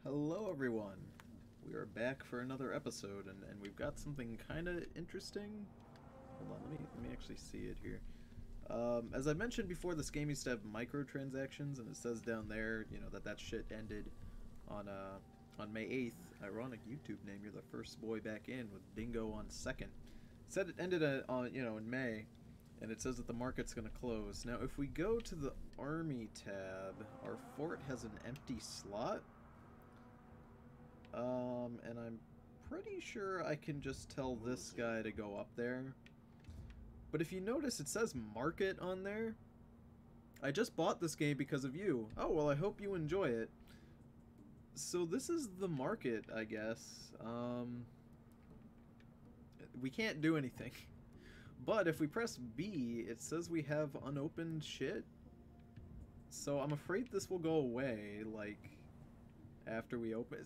Hello everyone! We are back for another episode, and we've got something kind of interesting. Hold on, let me actually see it here. As I mentioned before, this game used to have microtransactions, and it says down there, you know, that shit ended on May 8th. Ironic YouTube name, you're the first boy back in with Bingo on second. It said it ended in May, and it says that the market's gonna close. Now, if we go to the Army tab, our fort has an empty slot. And I'm pretty sure I can just tell this guy to go up there. But if you notice, it says market on there. I just bought this game because of you. Oh, well, I hope you enjoy it. So this is the market, I guess. We can't do anything. But if we press B, it says we have unopened shit. So I'm afraid this will go away, like, after we open.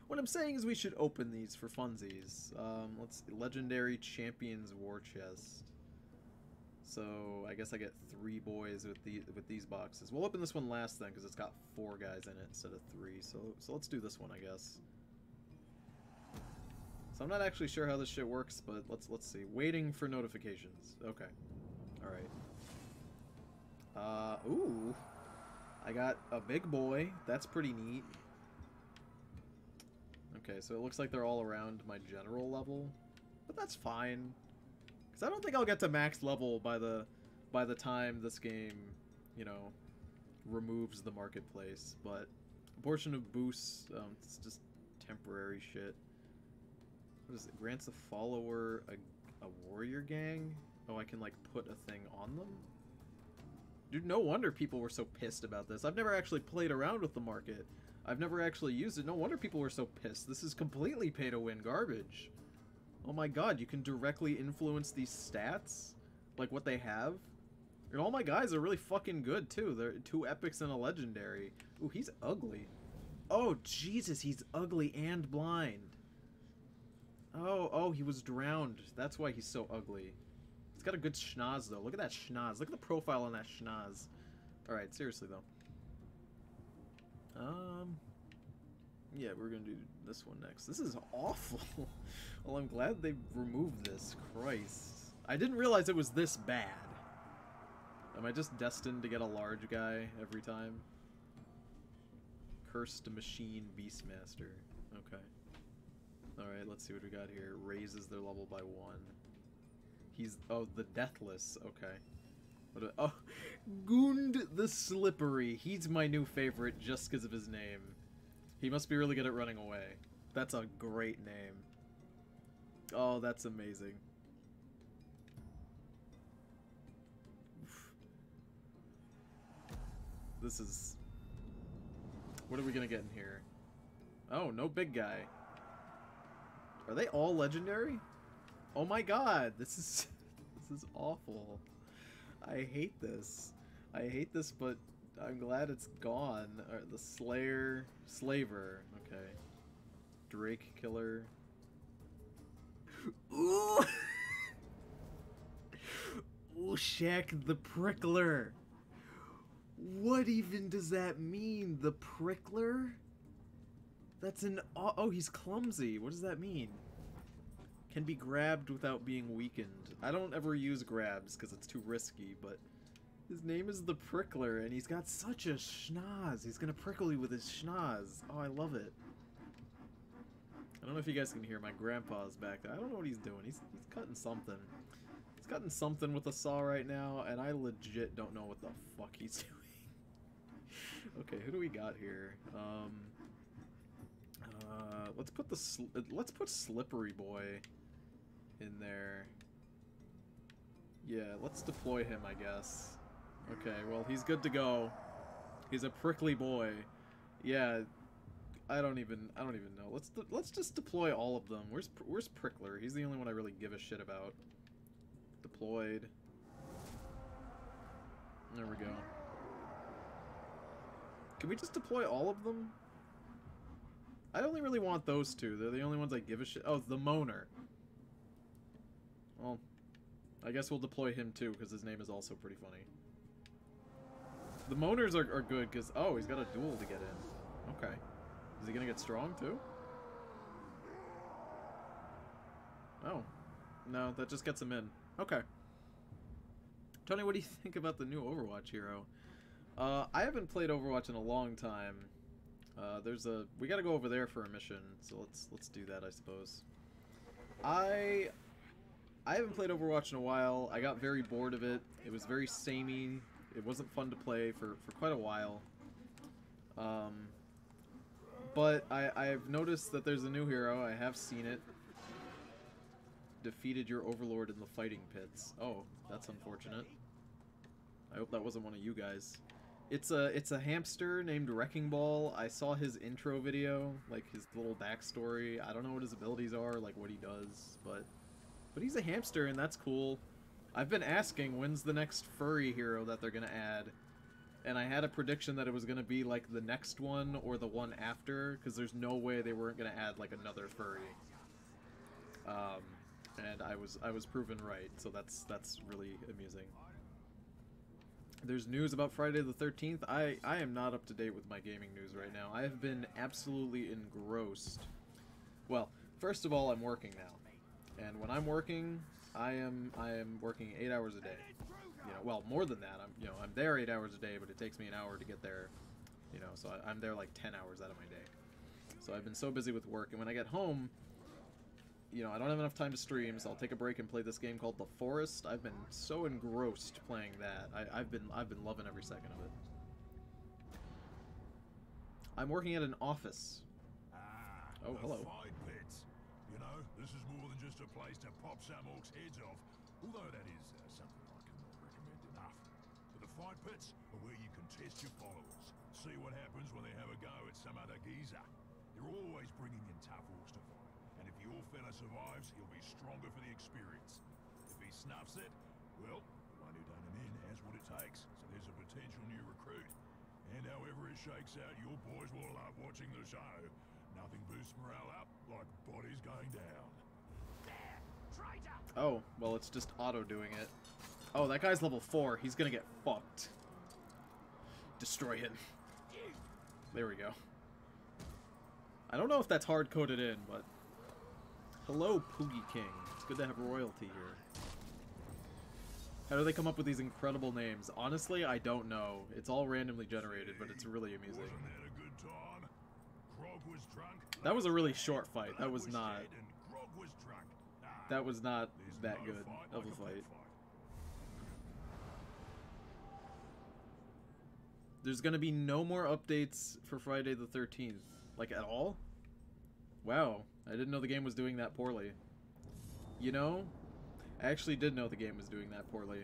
What I'm saying is we should open these for funsies. Let's see, Legendary Champions War Chest. So I guess I get 3 boys with these boxes. We'll open this one last then because it's got 4 guys in it instead of 3. So let's do this one, I guess. So I'm not actually sure how this shit works, but let's see. Waiting for notifications. Okay. All right. Ooh. I got a big boy. That's pretty neat. Okay, so it looks like they're all around my general level, but that's fine, because I don't think I'll get to max level by the time this game, you know, removes the marketplace. But a portion of boosts, it's just temporary shit. What is it? Grants a follower a warrior gang? Oh, I can like put a thing on them? Dude, no wonder people were so pissed about this. I've never actually played around with the market. I've never actually used it. No wonder people were so pissed. This is completely pay-to-win garbage. Oh my god, you can directly influence these stats? Like what they have? And all my guys are really fucking good, too. They're 2 epics and a legendary. Ooh, he's ugly. Oh, Jesus, he's ugly and blind. Oh, he was drowned. That's why he's so ugly. He's got a good schnoz, though. Look at that schnoz. Look at the profile on that schnoz. Alright, seriously, though. Yeah, we're gonna do this one next. This is awful. Well, I'm glad they removed this. Christ. I didn't realize it was this bad. Am I just destined to get a large guy every time? Cursed Machine Beastmaster. Okay. Alright, let's see what we got here. Raises their level by 1. He's... oh, the Deathless. Okay. Oh, Gund the Slippery. He's my new favorite just because of his name. He must be really good at running away. That's a great name. Oh, that's amazing. Oof. This is... what are we gonna get in here? Oh, no big guy. Are they all legendary? Oh my god, this is... this is awful. I hate this. I hate this, but I'm glad it's gone. The Slaver. Okay. Drake Killer. Ooh! Ooh, Shaq the Prickler. What even does that mean? The Prickler? That's an... oh, he's clumsy. What does that mean? Can be grabbed without being weakened. I don't ever use grabs because it's too risky, but his name is the Prickler, and he's got such a schnoz. He's gonna prickle you with his schnoz. Oh, I love it. I don't know if you guys can hear my grandpa's back there. I don't know what he's doing. He's cutting something. He's cutting something with a saw right now, and I legit don't know what the fuck he's doing. Okay, who do we got here? Let's put Slippery Boy in there. Yeah, let's deploy him, I guess. Okay, well, he's good to go. He's a prickly boy. Yeah, I don't even know. Let's just deploy all of them. Where's Prickler? He's the only one I really give a shit about. Deployed. There we go. Can we just deploy all of them? I only really want those 2. They're the only ones I give a shit. Oh, the Moaner. Well, I guess we'll deploy him too, because his name is also pretty funny. The Moaners are good, because... oh, he's got a duel to get in. Okay. Is he gonna get strong too? Oh. No, that just gets him in. Okay. Tony, what do you think about the new Overwatch hero? I haven't played Overwatch in a long time. We gotta go over there for a mission, so let's do that, I suppose. I haven't played Overwatch in a while. I got very bored of it. It was very samey. It wasn't fun to play for quite a while. But I've noticed that there's a new hero. I have seen it. Defeated your overlord in the fighting pits. Oh, that's unfortunate. I hope that wasn't one of you guys. It's a hamster named Wrecking Ball. I saw his intro video, like his little backstory. I don't know what his abilities are, like what he does, but he's a hamster and that's cool. I've been asking when's the next furry hero that they're gonna add, and I had a prediction that it was gonna be like the next one or the one after, because there's no way they weren't gonna add like another furry. And I was proven right, so that's really amusing. There's news about Friday the 13th. I am not up to date with my gaming news right now. I have been absolutely engrossed. Well, first of all, I'm working now, and when I'm working, I am working 8 hours a day. You know, well, more than that. I'm there 8 hours a day, but it takes me an hour to get there. You know, so I'm there like 10 hours out of my day. So I've been so busy with work, and when I get home, you know, I don't have enough time to stream, so I'll take a break and play this game called The Forest. I've been so engrossed playing that. I've been loving every second of it. I'm working at an office. Oh, hello. Fight pits. You know, this is more than just a place to pop some orcs' heads off, although that is something I cannot recommend enough. But the fight pits are where you can test your followers, see what happens when they have a go at some other geezer. You're always bringing in tough orcs to fight. And if your fella survives, he'll be stronger for the experience. If he snuffs it, well, the one who done him in has what it takes, so there's a potential new recruit. And however it shakes out, your boys will love watching the show. Nothing boosts morale up like bodies going down. There, traitor! Oh, well, it's just auto doing it. Oh, that guy's level 4. He's gonna get fucked. Destroy him. There we go. I don't know if that's hard-coded in, but... Hello, Poogie King. It's good to have royalty here. How do they come up with these incredible names? Honestly, I don't know. It's all randomly generated, but it's really amusing. Wasn't that a good time? Grog was drunk. That was a really short fight. That was not... Grog was drunk. That was not that good of a fight. There's gonna be no more updates for Friday the 13th. Like, at all? Wow. I didn't know the game was doing that poorly. You know, I actually did know the game was doing that poorly.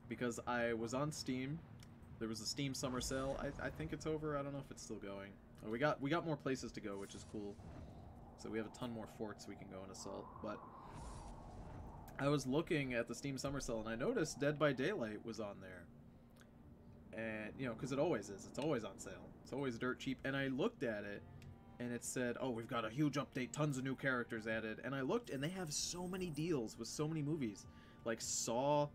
Because I was on Steam. There was a Steam summer sale. I think it's over. I don't know if it's still going. Oh, we got more places to go, which is cool. So we have a ton more forts we can go and assault. But I was looking at the Steam summer sale, and I noticed Dead by Daylight was on there. And, you know, because it always is. It's always on sale. It's always dirt cheap. And I looked at it, and it said, oh, we've got a huge update, tons of new characters added. And I looked, and they have so many deals with so many movies. Like Saw,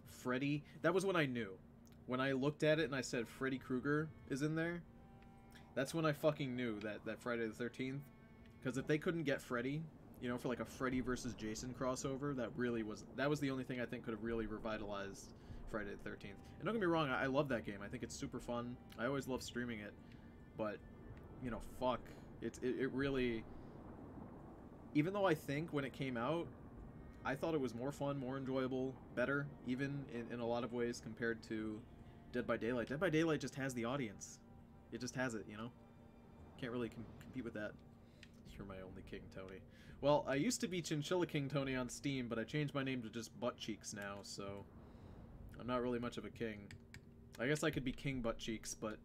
Freddy. That was when I knew. When I looked at it and I said Freddy Krueger is in there, that's when I fucking knew that Friday the 13th. Because if they couldn't get Freddy, you know, for like a Freddy versus Jason crossover, that was the only thing I think could have really revitalized Friday the 13th. And don't get me wrong, I love that game. I think it's super fun. I always love streaming it. But, you know, fuck. It really... Even though I think when it came out, I thought it was more fun, more enjoyable, better, even in a lot of ways compared to Dead by Daylight. Dead by Daylight just has the audience. It just has it, you know? Can't really compete with that. You're my only king, Tony. Well, I used to be Chinchilla King Tony on Steam, but I changed my name to just Butt Cheeks now, so... I'm not really much of a king. I guess I could be King Butt Cheeks, but...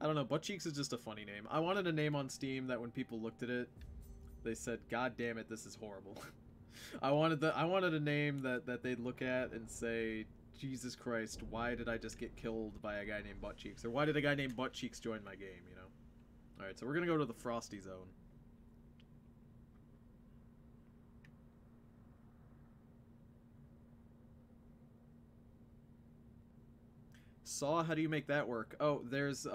I don't know, Butt Cheeks is just a funny name. I wanted a name on Steam that when people looked at it, they said, God damn it, this is horrible. I wanted a name that they'd look at and say, Jesus Christ, why did I just get killed by a guy named Butt Cheeks? Or why did a guy named Butt Cheeks join my game, you know? Alright, so we're gonna go to the Frosty Zone. Saw, how do you make that work? Oh, there's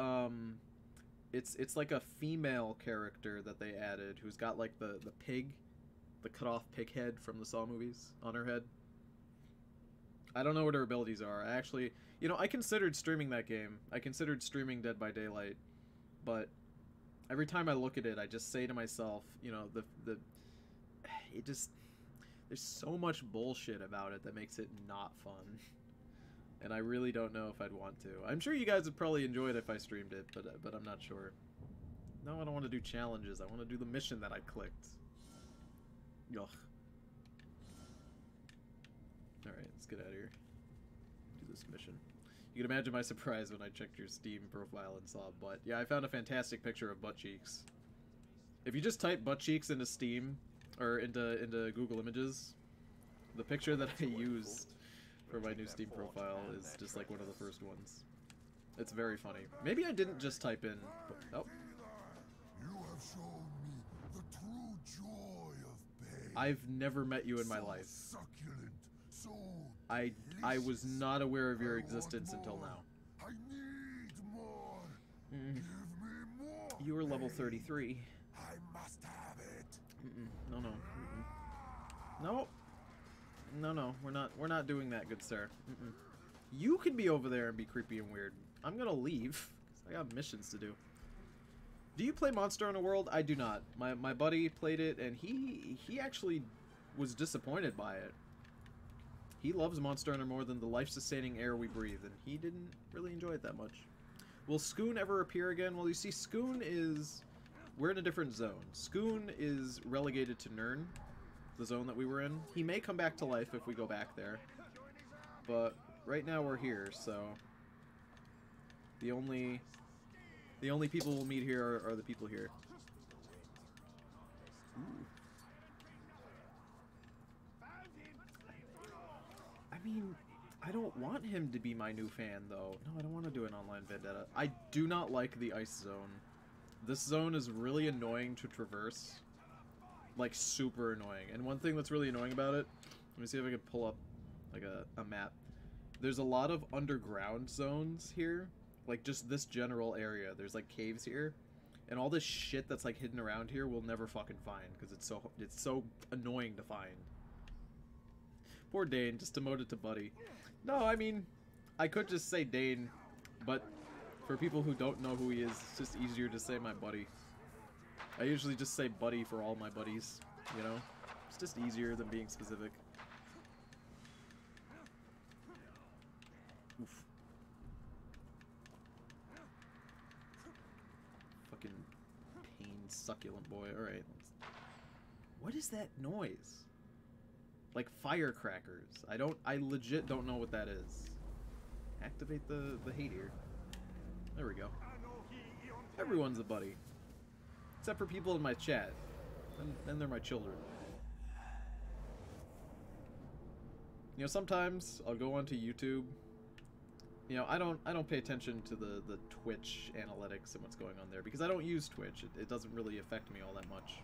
it's like a female character that they added who's got like the pig, the cut off pig head from the Saw movies on her head. I don't know what her abilities are. I actually, you know, I considered streaming that game. I considered streaming Dead by Daylight, but every time I look at it, I just say to myself, you know, it just, there's so much bullshit about it that makes it not fun. And I really don't know if I'd want to. I'm sure you guys would probably enjoy it if I streamed it, but I'm not sure. No, I don't want to do challenges. I want to do the mission that I clicked. Ugh. Alright, let's get out of here. Do this mission. You can imagine my surprise when I checked your Steam profile and saw a butt. Yeah, I found a fantastic picture of butt cheeks. If you just type butt cheeks into Steam, or into Google Images, the picture that I used for my new Steam profile is just like one of the first ones. It's very funny. Maybe I didn't just type in... Oh. You have shown me the true joy of pain. I've never met you in my life. Succulent, so I was not aware of your existence until now. I need more. Give me more. You were level 33. I must have it. No, no. No. No, we're not doing that, good sir. You can be over there and be creepy and weird. I'm gonna leave, because I got missions to do. Do you play Monster Hunter World? I do not. My buddy played it, and he actually was disappointed by it. He loves Monster Hunter more than the life-sustaining air we breathe, and he didn't really enjoy it that much. Will Skoon ever appear again? Well, you see, Skoon is... We're in a different zone. Skoon is relegated to Nirn, the zone that we were in. He may come back to life if we go back there. But right now we're here, so... The only people we'll meet here are the people here. Ooh. I mean, I don't want him to be my new fan, though. No, I don't want to do an online vendetta. I do not like the ice zone. This zone is really annoying to traverse. Like, super annoying. And one thing that's really annoying about it, let me see if I can pull up, like, a map. There's a lot of underground zones here. Like, just this general area. There's, like, caves here. And all this shit that's, like, hidden around here we'll never fucking find. Because it's so annoying to find. Poor Dane, just demoted to Buddy. No, I mean, I could just say Dane. But for people who don't know who he is, it's just easier to say my buddy. I usually just say buddy for all my buddies, you know? It's just easier than being specific. Oof. Fucking pain succulent boy. Alright. What is that noise? Like firecrackers. I legit don't know what that is. Activate the hate ear. There we go. Everyone's a buddy. Except for people in my chat. And they're my children. You know, sometimes I'll go onto YouTube. You know, I don't pay attention to the Twitch analytics and what's going on there because I don't use Twitch. It doesn't really affect me all that much.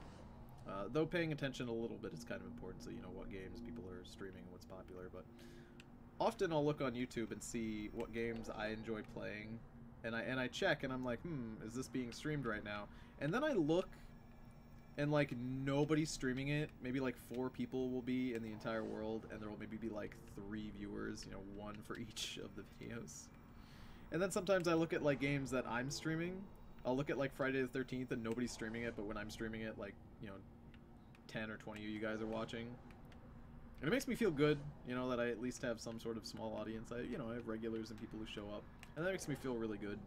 Though paying attention a little bit is kind of important, so you know what games people are streaming and what's popular. But often I'll look on YouTube and see what games I enjoy playing, and I check and I'm like, is this being streamed right now? And then I look, and like nobody's streaming it. Maybe like 4 people will be in the entire world, and there will maybe be like 3 viewers, you know, 1 for each of the videos. And then sometimes I look at like games that I'm streaming. I'll look at like Friday the 13th and nobody's streaming it, but when I'm streaming it, like, you know, 10 or 20 of you guys are watching. And it makes me feel good, you know, that I at least have some sort of small audience. I have regulars and people who show up, and that makes me feel really good.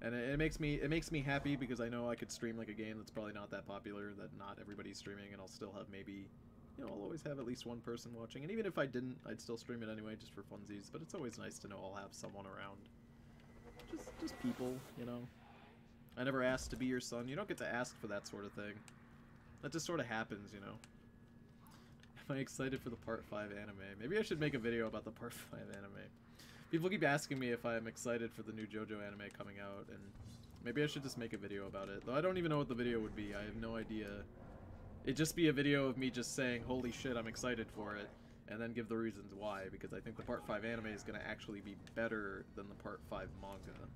And it makes me happy because I know I could stream like a game that's probably not that popular, that not everybody's streaming, and I'll still have maybe, you know, I'll always have at least 1 person watching. And even if I didn't, I'd still stream it anyway, just for funsies. But it's always nice to know I'll have someone around. Just people, you know. I never asked to be your son. You don't get to ask for that sort of thing. That just sort of happens, you know. Am I excited for the Part 5 anime? Maybe I should make a video about the Part 5 anime. People keep asking me if I'm excited for the new JoJo anime coming out, and maybe I should just make a video about it. Though I don't even know what the video would be. I have no idea. It'd just be a video of me just saying, holy shit, I'm excited for it, and then give the reasons why, because I think the Part 5 anime is going to actually be better than the Part 5 manga.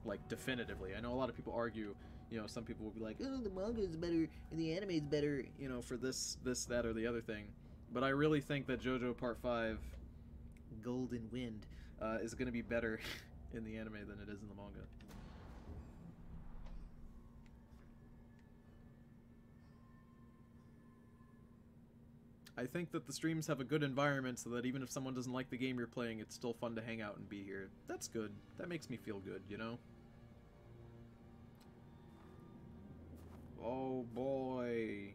like definitively. I know a lot of people argue, you know, some people will be like, oh, the manga is better and the anime is better, you know, for this, that, or the other thing. But I really think that JoJo Part 5, Golden Wind, is going to be better in the anime than it is in the manga. I think that the streams have a good environment so that even if someone doesn't like the game you're playing, it's still fun to hang out and be here. That's good. That makes me feel good, you know? Oh boy.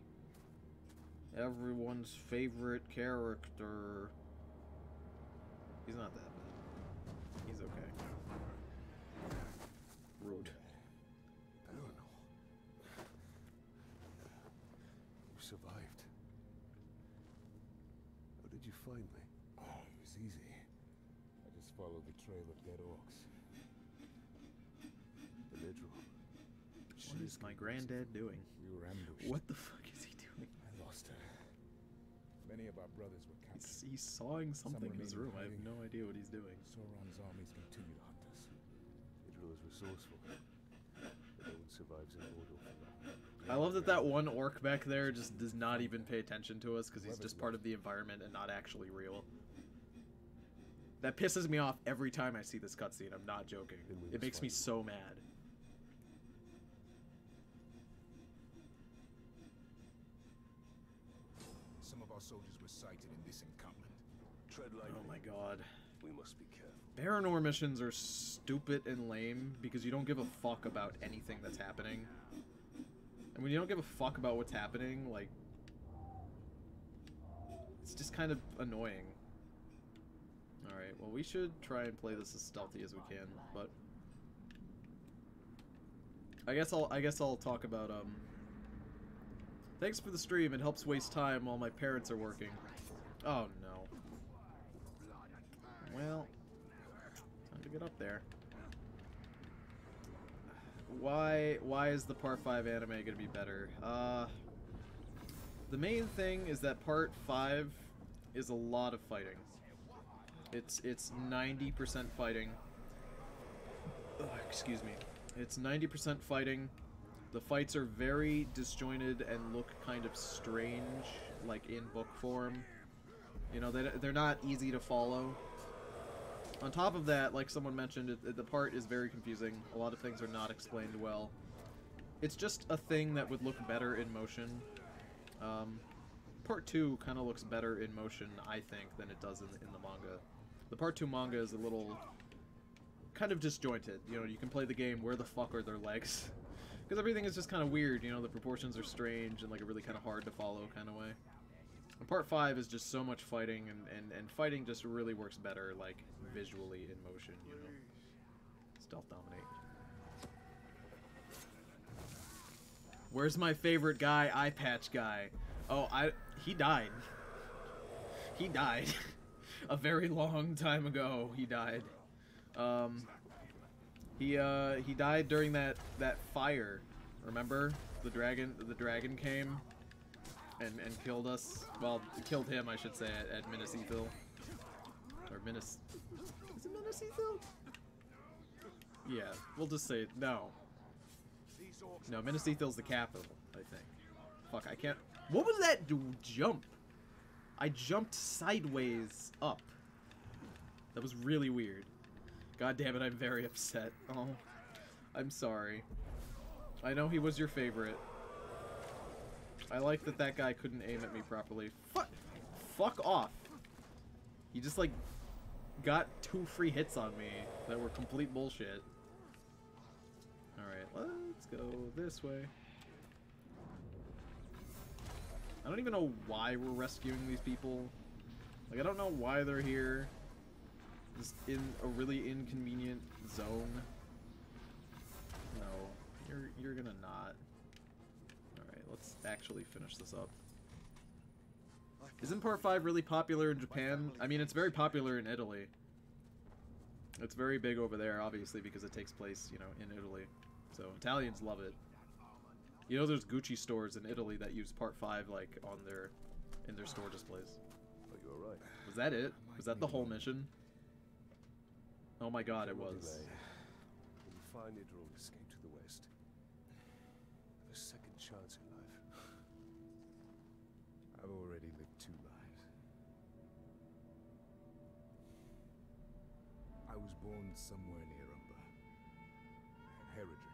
Everyone's favorite character. He's not that bad. He's okay. Rude. You survived. How did you find me? Oh, it was easy. I just followed the trail of dead orcs. The Nedro. What is my granddad doing? We were ambushed. What the fuck is he doing? I lost her. Many of our brothers were captured. He's sawing something in his remain room. I have hiding. no idea what he's doing. Sauron's armies continue to hunt us. Nedro is resourceful. But no one survives in Mordor for long. I love that that one orc back there just does not even pay attention to us because he's just part of the environment and not actually real. That pisses me off every time I see this cutscene. I'm not joking. It makes me so mad. Some of our soldiers were sighted in this encampment. Tread lightly. Oh my god. We must be careful. Baranor missions are stupid and lame because you don't give a fuck about anything that's happening. And when you don't give a fuck about what's happening, like, it's just kind of annoying. Alright, well we should try and play this as stealthy as we can, but I guess I'll talk about thanks for the stream. It helps waste time while my parents are working. Oh no. Well, time to get up there. Why is the Part 5 anime gonna be better? The main thing is that Part 5 is a lot of fighting. It's 90% fighting. Ugh, excuse me. It's 90% fighting. The fights are very disjointed and look kind of strange, like in book form. You know, they're not easy to follow. On top of that, like someone mentioned, the part is very confusing. A lot of things are not explained well. It's just a thing that would look better in motion. Part 2 kind of looks better in motion, I think, than it does in the manga. The Part 2 manga is a little kind of disjointed. You know, you can play the game, where the fuck are their legs? Because everything is just kind of weird, you know, the proportions are strange and like a really kind of hard to follow kind of way. And Part 5 is just so much fighting, and fighting just really works better, like, visually in motion, you know. Stealth dominate. Where's my favorite guy, Eye Patch guy? Oh, he died. He died. A very long time ago, he died. He died during that fire. Remember? The dragon came and killed us. Well, killed him, I should say, at Minas Ithil. Or Minas... Is it Minas Ithil? Yeah, we'll just say... No. No, Minas Ithil's the capital, I think. Fuck, I can't... What was that jump? I jumped sideways up. That was really weird. God damn it, I'm very upset. Oh, I'm sorry. I know he was your favorite. I like that guy couldn't aim at me properly. Fuck off. He just, like, got 2 free hits on me that were complete bullshit. Alright, let's go this way. I don't even know why we're rescuing these people. Like, I don't know why they're here. Just in a really inconvenient zone. No, you're gonna not. Alright, let's actually finish this up. Isn't Part 5 really popular in Japan? I mean, it's very popular in Italy. It's very big over there, obviously, because it takes place, you know, in Italy. So, Italians love it. You know, there's Gucci stores in Italy that use Part 5, like, in their store displays. Are you alright? Was that it? Was that the whole mission? Oh my god, it was. find Idril, escape to the west. Have a second chance in life. I've already lived 2 lives. I was born somewhere near Umber. Herodrin.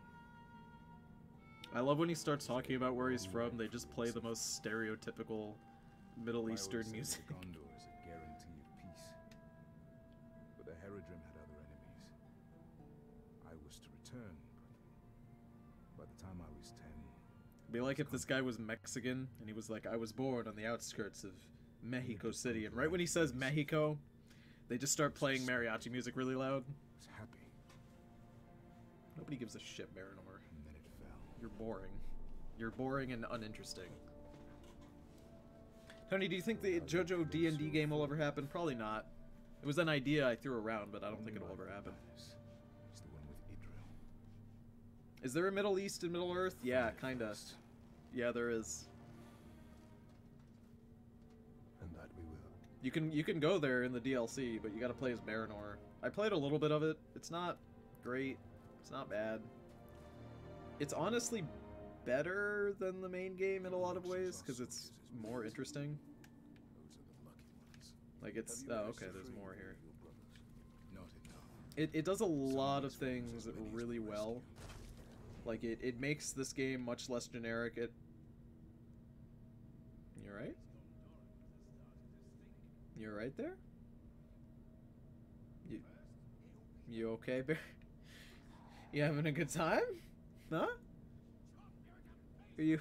I love when he starts talking about where he's from, they just play the most stereotypical Middle Eastern music. Gondor is a guarantee of peace. But the Herodrim had other enemies. I was to return, but by the time I was 10... It'd be like if this guy was Mexican, and he was like, I was born on the outskirts of Mexico City, and right when he says Mexico, they just start playing mariachi music really loud. I was happy. Nobody gives a shit, Baranor. And then it fell. You're boring. You're boring and uninteresting. Tony, do you think the JoJo D&D game will ever happen? Probably not. It was an idea I threw around, but I don't think it'll ever happen. It's the one with Idril. Is there a Middle East and Middle Earth? Yeah, kinda. Yeah, there is. And that we will. You can go there in the DLC, but you gotta play as Baranor. I played a little bit of it. It's not great. It's not bad. It's honestly better than the main game in a lot of ways, because it's more interesting. Those are the lucky ones. Like, it's... Oh, okay, there's more here. Not enough. It does a lot of things really well. Like, it makes this game much less generic. You right? You right there? You okay, Bear? You having a good time? Huh? Are you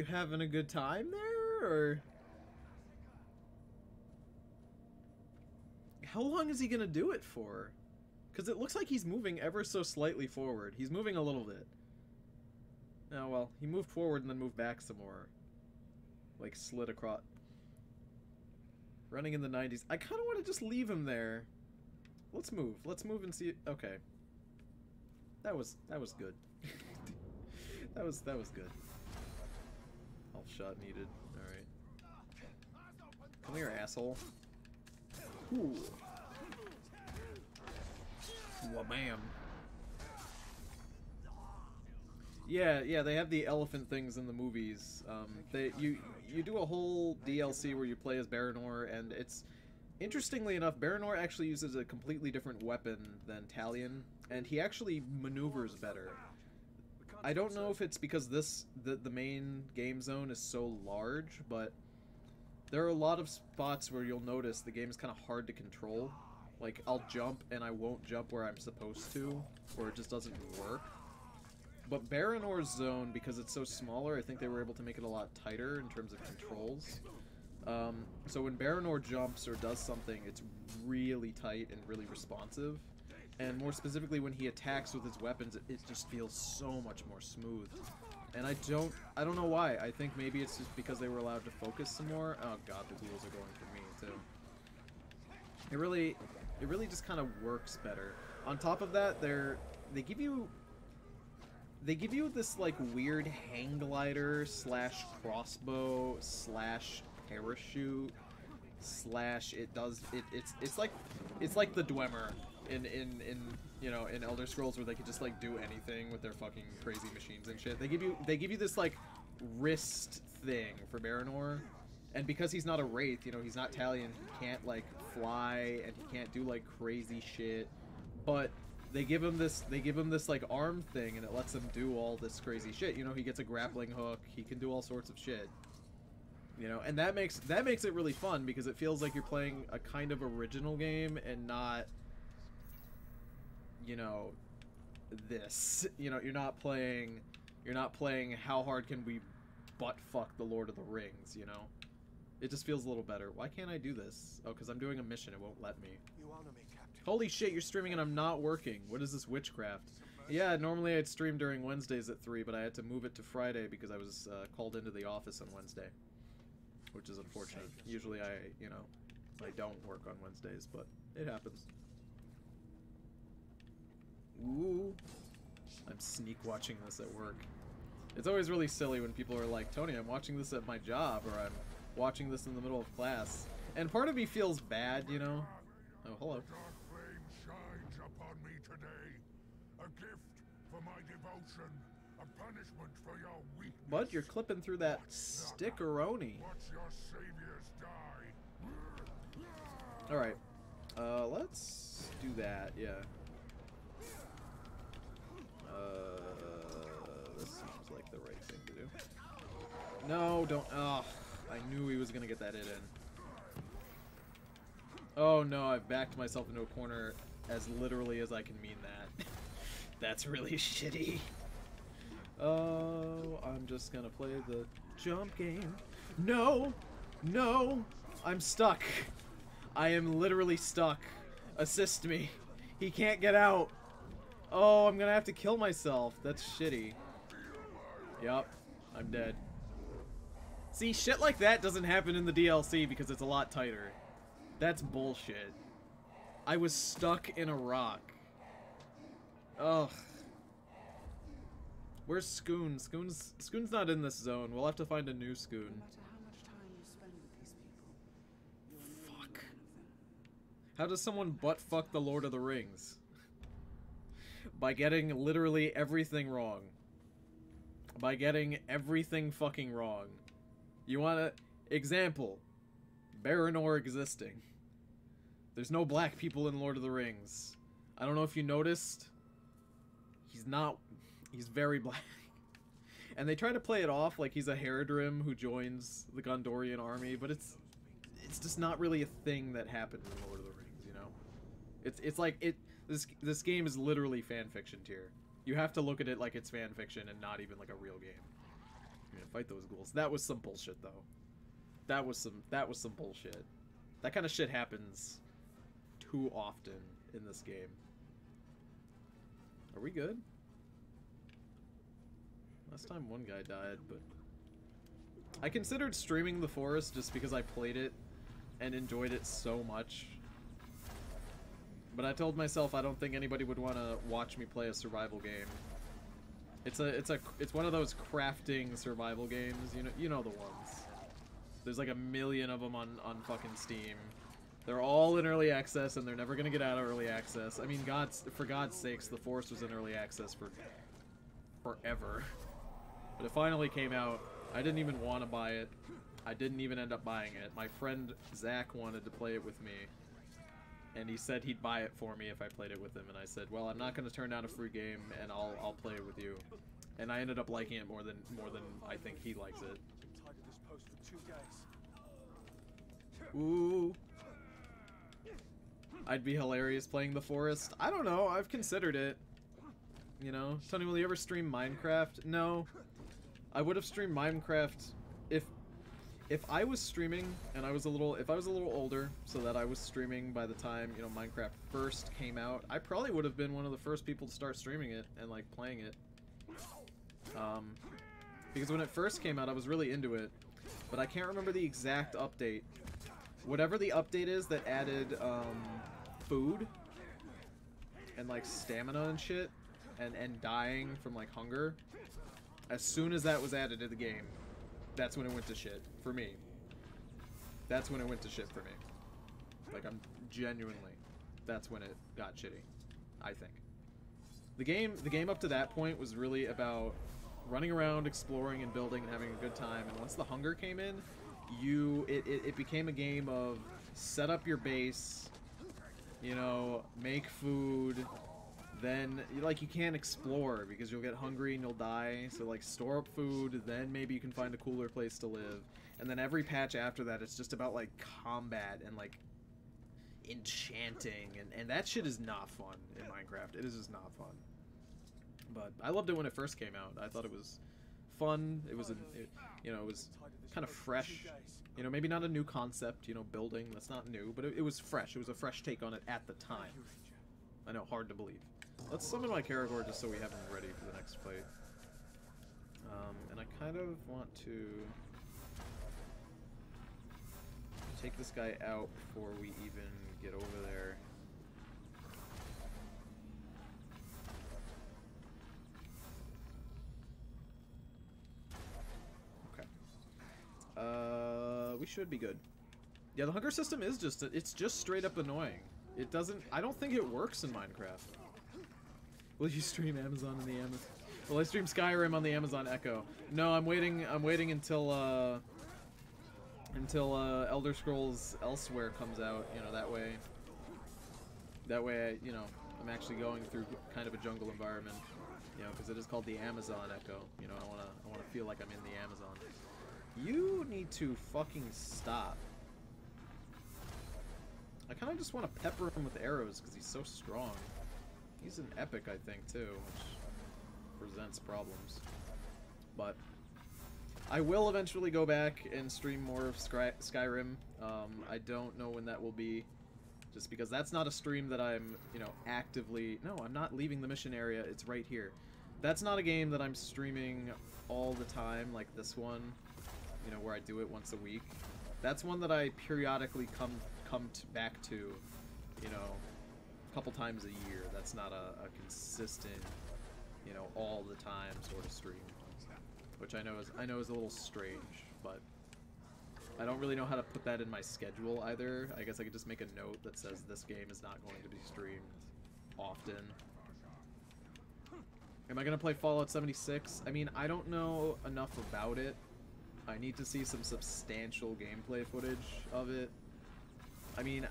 having a good time there, or... How long is he gonna do it for? Because it looks like he's moving ever so slightly forward. He's moving a little bit. Oh, well, he moved forward and then moved back some more. Like, slid across. Running in the 90s. I kind of want to just leave him there. Let's move. Let's move and see. Okay. That was good. that was good. Health shot needed. Alright. Come here, asshole. Ooh. Wha-bam. Yeah, they have the elephant things in the movies. You do a whole DLC where you play as Baranor, and it's... Interestingly enough, Baranor actually uses a completely different weapon than Talion, and he actually maneuvers better. I don't know if it's because the main game zone is so large, but there are a lot of spots where you'll notice the game is kind of hard to control. Like, I'll jump and I won't jump where I'm supposed to, or it just doesn't work. But Baranor's zone, because it's so smaller, I think they were able to make it a lot tighter in terms of controls. So when Baranor jumps or does something, it's really tight and really responsive. And more specifically, when he attacks with his weapons, it just feels so much more smooth. And I don't know why. I think maybe it's just because they were allowed to focus some more. Oh god, the wheels are going for me too. It really just kind of works better. On top of that, they give you this like weird hang glider slash crossbow slash parachute slash it's like the Dwemer in you know, in Elder Scrolls, where they could just like do anything with their fucking crazy machines and shit. They give you this like wrist thing for Baranor, and because he's not a wraith, you know, he's not Talion, he can't like fly and he can't do like crazy shit, but they give him this like arm thing, and it lets him do all this crazy shit. You know, he gets a grappling hook, he can do all sorts of shit. You know, and that makes it really fun, because it feels like you're playing a kind of original game and not, you know, this. You know, you're not playing how hard can we butt fuck the Lord of the Rings, you know? It just feels a little better. Why can't I do this? Oh, because I'm doing a mission, it won't let me. You honor me, Captain. Holy shit, you're streaming and I'm not working. What is this witchcraft? Yeah, normally I'd stream during Wednesdays at 3, but I had to move it to Friday because I was called into the office on Wednesday. Which is unfortunate. Usually I don't work on Wednesdays, but it happens. Ooh. I'm sneak watching this at work. It's always really silly when people are like, Tony, I'm watching this at my job, or I'm watching this in the middle of class. And part of me feels bad, you know? Oh, hello. Dark flame shines upon me today. A gift for my devotion. A punishment for your weakness. Bud, you're clipping through that stickeroni. Watch your saviors die. Alright. Let's do that, yeah. This seems like the right thing to do. No, don't. Oh, I knew he was gonna get that hit in. Oh no, I've backed myself into a corner as literally as I can mean that. That's really shitty. Oh, I'm just gonna play the jump game. No! No! I'm stuck. I am literally stuck. Assist me. He can't get out. Oh, I'm gonna have to kill myself. That's shitty. Yup. I'm dead. See, shit like that doesn't happen in the DLC because it's a lot tighter. That's bullshit. I was stuck in a rock. Ugh. Where's Scoon? Scoon's not in this zone. We'll have to find a new Scoon. No matter how much time you spend with these people, Fuck. How does someone butt fuck the Lord of the Rings? By getting literally everything wrong. By getting everything fucking wrong. You want a example? Baranor existing. There's no black people in Lord of the Rings. I don't know if you noticed. He's not. He's very black. And they try to play it off like he's a Haradrim who joins the Gondorian army, but it's just not really a thing that happened in Lord of the Rings, you know? It's like this game is literally fan fiction tier. You have to look at it like it's fan fiction and not even like a real game. I'm gonna fight those ghouls. That was some bullshit though. That was some bullshit. That kind of shit happens too often in this game. Are we good? Last time one guy died, but I considered streaming The Forest just because I played it and enjoyed it so much. But I told myself I don't think anybody would want to watch me play a survival game. It's one of those crafting survival games, you know the ones. There's like a million of them on fucking Steam. They're all in early access and they're never gonna get out of early access. I mean, for God's sakes, The Forest was in early access for forever. But it finally came out. I didn't even want to buy it. I didn't even end up buying it. My friend Zach wanted to play it with me. And he said he'd buy it for me if I played it with him. And I said, well, I'm not going to turn down a free game and I'll play it with you. And I ended up liking it more than I think he likes it. Ooh. I'd be hilarious playing The Forest. I don't know. I've considered it. You know? Tony, will you ever stream Minecraft? No. I would have streamed Minecraft if I was streaming and if I was a little older, so that I was streaming by the time, you know, Minecraft first came out. I probably would have been one of the first people to start streaming it and like playing it. Because when it first came out, I was really into it, but I can't remember the exact update. Whatever the update is that added food and like stamina and shit and dying from like hunger, as soon as that was added to the game, that's when it went to shit for me. That's when it went to shit for me. Like, I'm genuinely, that's when it got shitty, I think. The game up to that point was really about running around, exploring and building and having a good time, and once the hunger came in, it became a game of set up your base, you know, make food, then like you can't explore because you'll get hungry and you'll die, so like store up food, then maybe you can find a cooler place to live, and then every patch after that it's just about like combat and like enchanting, and that shit is not fun in Minecraft. It is just not fun. But I loved it when it first came out. I thought it was fun. It was you know, it was kind of fresh. You know, maybe not a new concept, you know, building, that's not new, but it was fresh. It was a fresh take on it at the time. I know, hard to believe. Let's summon my Karagor just so we have him ready for the next fight. And I kind of want to take this guy out before we even get over there. Okay. We should be good. Yeah, the hunger system is it's just straight up annoying. It doesn't, I don't think it works in Minecraft. Will you stream Amazon on the Amazon? Will I stream Skyrim on the Amazon Echo? No, I'm waiting until Elder Scrolls Elsewhere comes out, you know, that way you know, I'm actually going through kind of a jungle environment, you know, because it is called the Amazon Echo. You know, I wanna feel like I'm in the Amazon. You need to fucking stop. I kind of just want to pepper him with arrows because he's so strong. He's an epic, I think, too, which presents problems. But I will eventually go back and stream more of Skyrim. I don't know when that will be, just because that's not a stream that I'm, you know, actively... No, I'm not leaving the mission area. It's right here. That's not a game that I'm streaming all the time, like this one, you know, where I do it once a week. That's one that I periodically come back to, you know, a couple times a year. That's not a consistent, you know, all the time sort of stream, which I know is a little strange, but I don't really know how to put that in my schedule either. I guess I could just make a note that says this game is not going to be streamed often. Am I gonna play Fallout 76? I mean, I don't know enough about it. I need to see some substantial gameplay footage of it. I mean,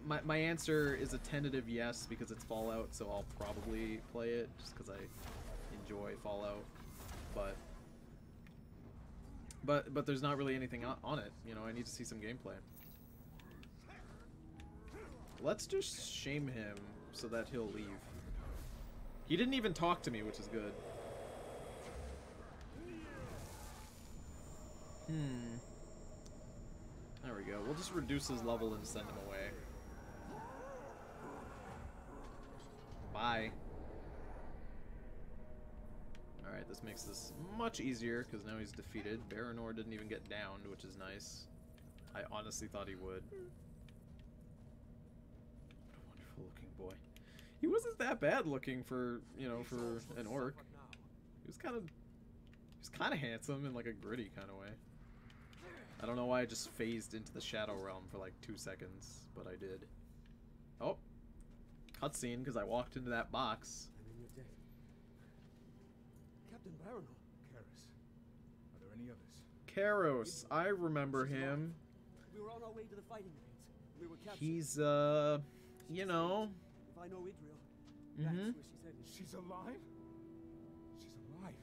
my answer is a tentative yes because it's Fallout, so I'll probably play it just because I enjoy Fallout. But there's not really anything on it. You know, I need to see some gameplay. Let's just shame him so that he'll leave. He didn't even talk to me, which is good. There we go. We'll just reduce his level and send him away. Bye. Alright, this makes this much easier, because now he's defeated. Baranor didn't even get downed, which is nice. I honestly thought he would. What a wonderful looking boy. He wasn't that bad looking for, you know, for an orc. He was kind of handsome in like a gritty kind of way. I don't know why I just phased into the Shadow Realm for like 2 seconds, but I did. Oh, cutscene because I walked into that box. I'm in your debt. Captain Baranor. Karis. Are there any others? Karos, I remember him. We were on our way to the fighting range. We were captured. He's you know. If I know Idril, Mm-hmm. that's where she's headed. She's alive? She's alive.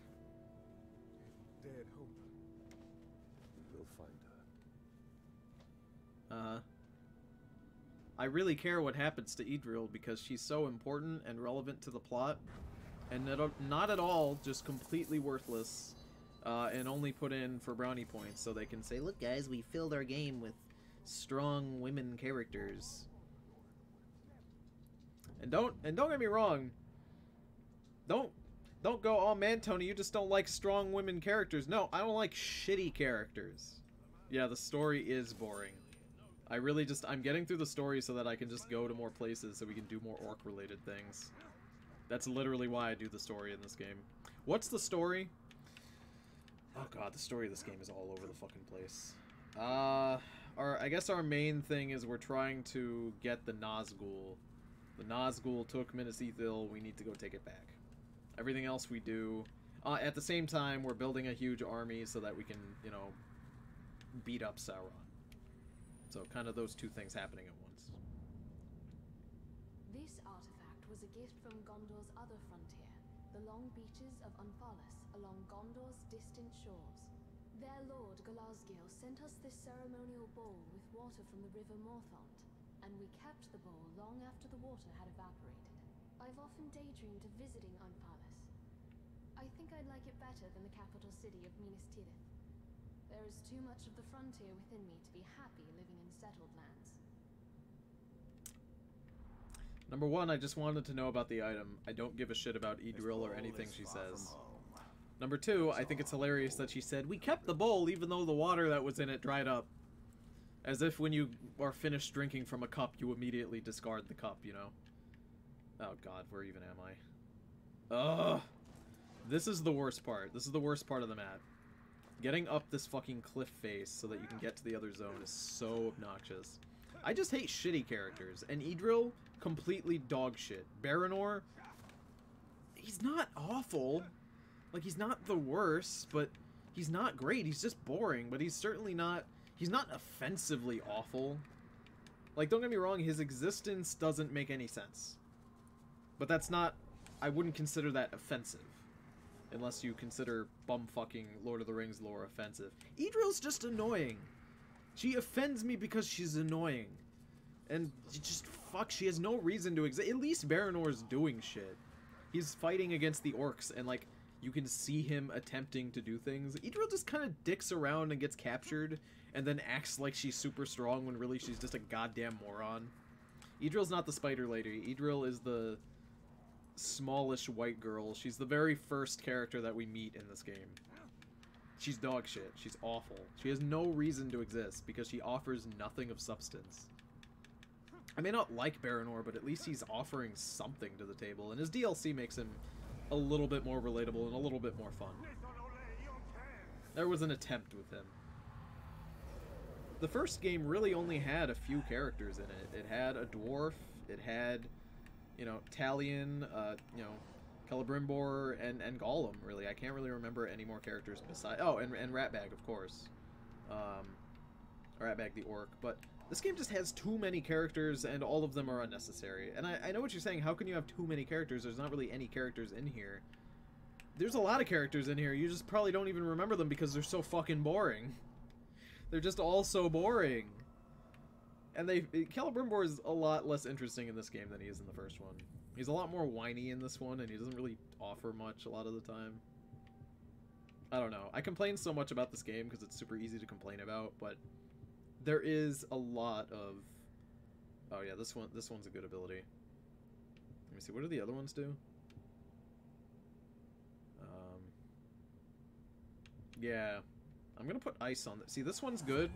Dead hope. We'll find her. I really care what happens to Idril because she's so important and relevant to the plot, and not at all just completely worthless, and only put in for brownie points so they can say, "Look, guys, we filled our game with strong women characters." And don't get me wrong. Don't go, "Oh man, Tony, you just don't like strong women characters." No, I don't like shitty characters. Yeah, the story is boring. I really I'm getting through the story so that I can just go to more places so we can do more orc-related things. That's literally why I do the story in this game. What's the story? Oh god, the story of this game is all over the fucking place. I guess our main thing is we're trying to get the Nazgul. The Nazgul took Minas Ithil, we need to go take it back. Everything else we do. At the same time, we're building a huge army so that we can, you know, beat up Sauron. So kind of those two things happening at once. This artifact was a gift from Gondor's other frontier, the long beaches of Unthalas along Gondor's distant shores. Their lord, Galazgil, sent us this ceremonial bowl with water from the river Morthont, and we kept the bowl long after the water had evaporated. I've often daydreamed of visiting Unthalas. I think I'd like it better than the capital city of Minas Tirith. There is too much of the frontier within me to be happy living in settled lands. Number one, I just wanted to know about the item. I don't give a shit about Idril or anything she says. Number two, I think it's hilarious that she said, "We kept the bowl even though the water that was in it dried up." As if when you are finished drinking from a cup, you immediately discard the cup, you know? Oh god, where even am I? Ugh! This is the worst part. This is the worst part of the map. Getting up this fucking cliff face so that you can get to the other zone is so obnoxious. I just hate shitty characters, and Idril, completely dog shit. Baranor, he's not awful. Like, he's not the worst, but he's not great. He's just boring, but he's certainly not... He's not offensively awful. Like, don't get me wrong, his existence doesn't make any sense. But that's not... I wouldn't consider that offensive. Unless you consider bumfucking Lord of the Rings lore offensive. Idril's just annoying. She offends me because she's annoying. And just, fuck, she has no reason to exist. At least Baranor's doing shit. He's fighting against the orcs, and, like, you can see him attempting to do things. Idril just kind of dicks around and gets captured, and then acts like she's super strong when really she's just a goddamn moron. Idril's not the spider lady. Idril is the smallish white girl. She's the very first character that we meet in this game. She's dog shit. She's awful. She has no reason to exist because she offers nothing of substance. I may not like Baranor, but at least he's offering something to the table, and his DLC makes him a little bit more relatable and a little bit more fun. There was an attempt with him. The first game really only had a few characters in it. It had a dwarf, it had, you know, Talion, you know, Celebrimbor, and Gollum, really. I can't really remember any more characters besides... Oh, and Ratbag, of course. Ratbag the orc. But this game just has too many characters, and all of them are unnecessary. And I know what you're saying. How can you have too many characters? There's not really any characters in here. There's a lot of characters in here. You just probably don't even remember them because they're so fucking boring. They're just all so boring. And Celebrimbor is a lot less interesting in this game than he is in the first one. He's a lot more whiny in this one, and he doesn't really offer much a lot of the time. I don't know. I complain so much about this game because it's super easy to complain about, but there is a lot of... Oh yeah, this one's a good ability. Let me see, what do the other ones do? Yeah, I'm gonna put ice on this. See, this one's good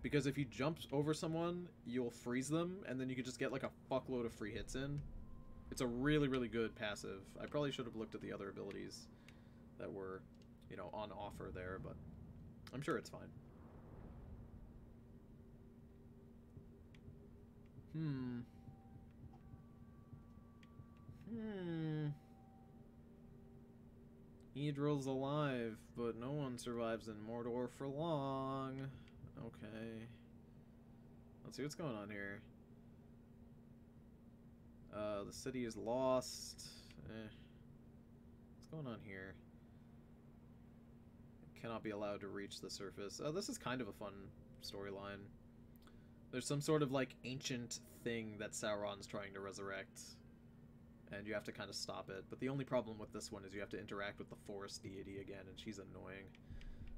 because if you jump over someone, you'll freeze them, and then you could just get like a fuckload of free hits in. It's a really, really good passive. I probably should have looked at the other abilities that were, you know, on offer there, but I'm sure it's fine. Idril's alive, but no one survives in Mordor for long. Okay. Let's see what's going on here. The city is lost. What's going on here? It cannot be allowed to reach the surface. Oh, this is kind of a fun storyline. There's some sort of, like, ancient thing that Sauron's trying to resurrect. And you have to kind of stop it. But the only problem with this one is you have to interact with the forest deity again, and she's annoying.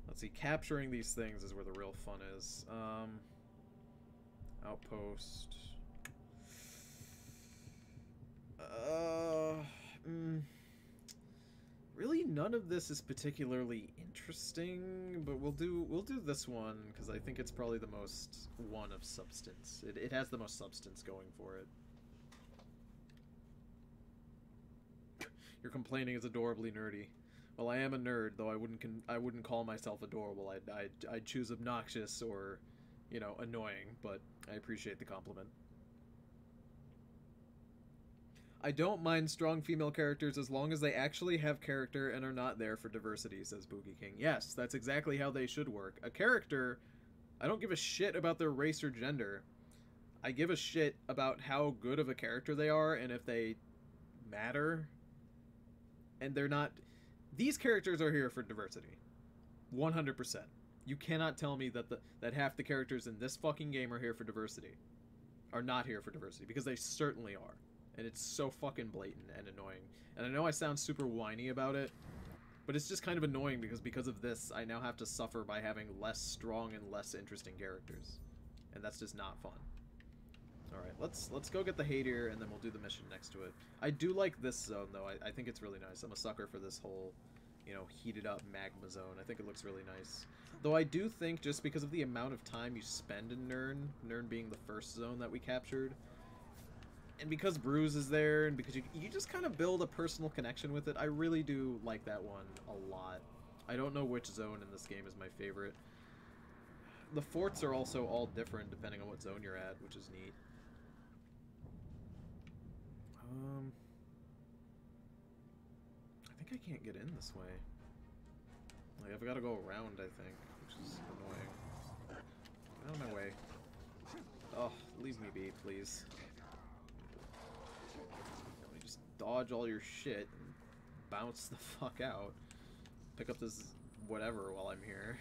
Let's see, capturing these things is where the real fun is. Outpost. Really, none of this is particularly interesting, but we'll do this one because I think it's probably the most one of substance. It has the most substance going for it. You're complaining it's adorably nerdy. Well, I am a nerd, though I wouldn't call myself adorable. I'd choose obnoxious or, you know, annoying, but I appreciate the compliment. I don't mind strong female characters as long as they actually have character and are not there for diversity, says Boogie King. Yes, that's exactly how they should work. A character, I don't give a shit about their race or gender. I give a shit about how good of a character they are and if they matter. And they're not... These characters are here for diversity. 100%. You cannot tell me that half the characters in this fucking game are here for diversity. Are not here for diversity, because they certainly are. And it's so fucking blatant and annoying. And I know I sound super whiny about it, but it's just kind of annoying because of this, I now have to suffer by having less strong and less interesting characters. And that's just not fun. Alright, let's go get the Hadir, and then we'll do the mission next to it. I do like this zone, though. I think it's really nice. I'm a sucker for this whole, you know, heated up magma zone. I think it looks really nice. Though I do think, just because of the amount of time you spend in Nirn being the first zone that we captured, and because Bruise is there, and because you just kind of build a personal connection with it, I really do like that one a lot. I don't know which zone in this game is my favorite. The forts are also all different depending on what zone you're at, which is neat. think I can't get in this way. Like, I've got to go around, I think, which is annoying. Get out of my way. Oh, leave me be, please. Let me just dodge all your shit and bounce the fuck out. Pick up this whatever while I'm here.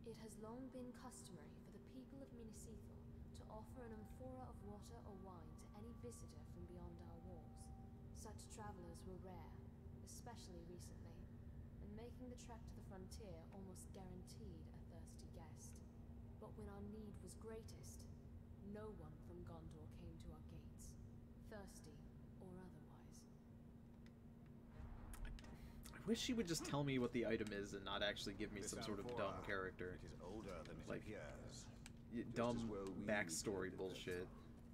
It has long been customary for the people of Minisethor to offer an amphora of water or wine to any visitor from beyond our walls. Such travelers were rare, especially recently, and making the trek to the frontier almost guaranteed a thirsty guest. But when our need was greatest, no one from Gondor came to our gates, thirsty or otherwise. I wish she would just tell me what the item is and not actually give me some sort of dumb character. It is older than it Like, appears. Dumb as well we backstory needed bullshit.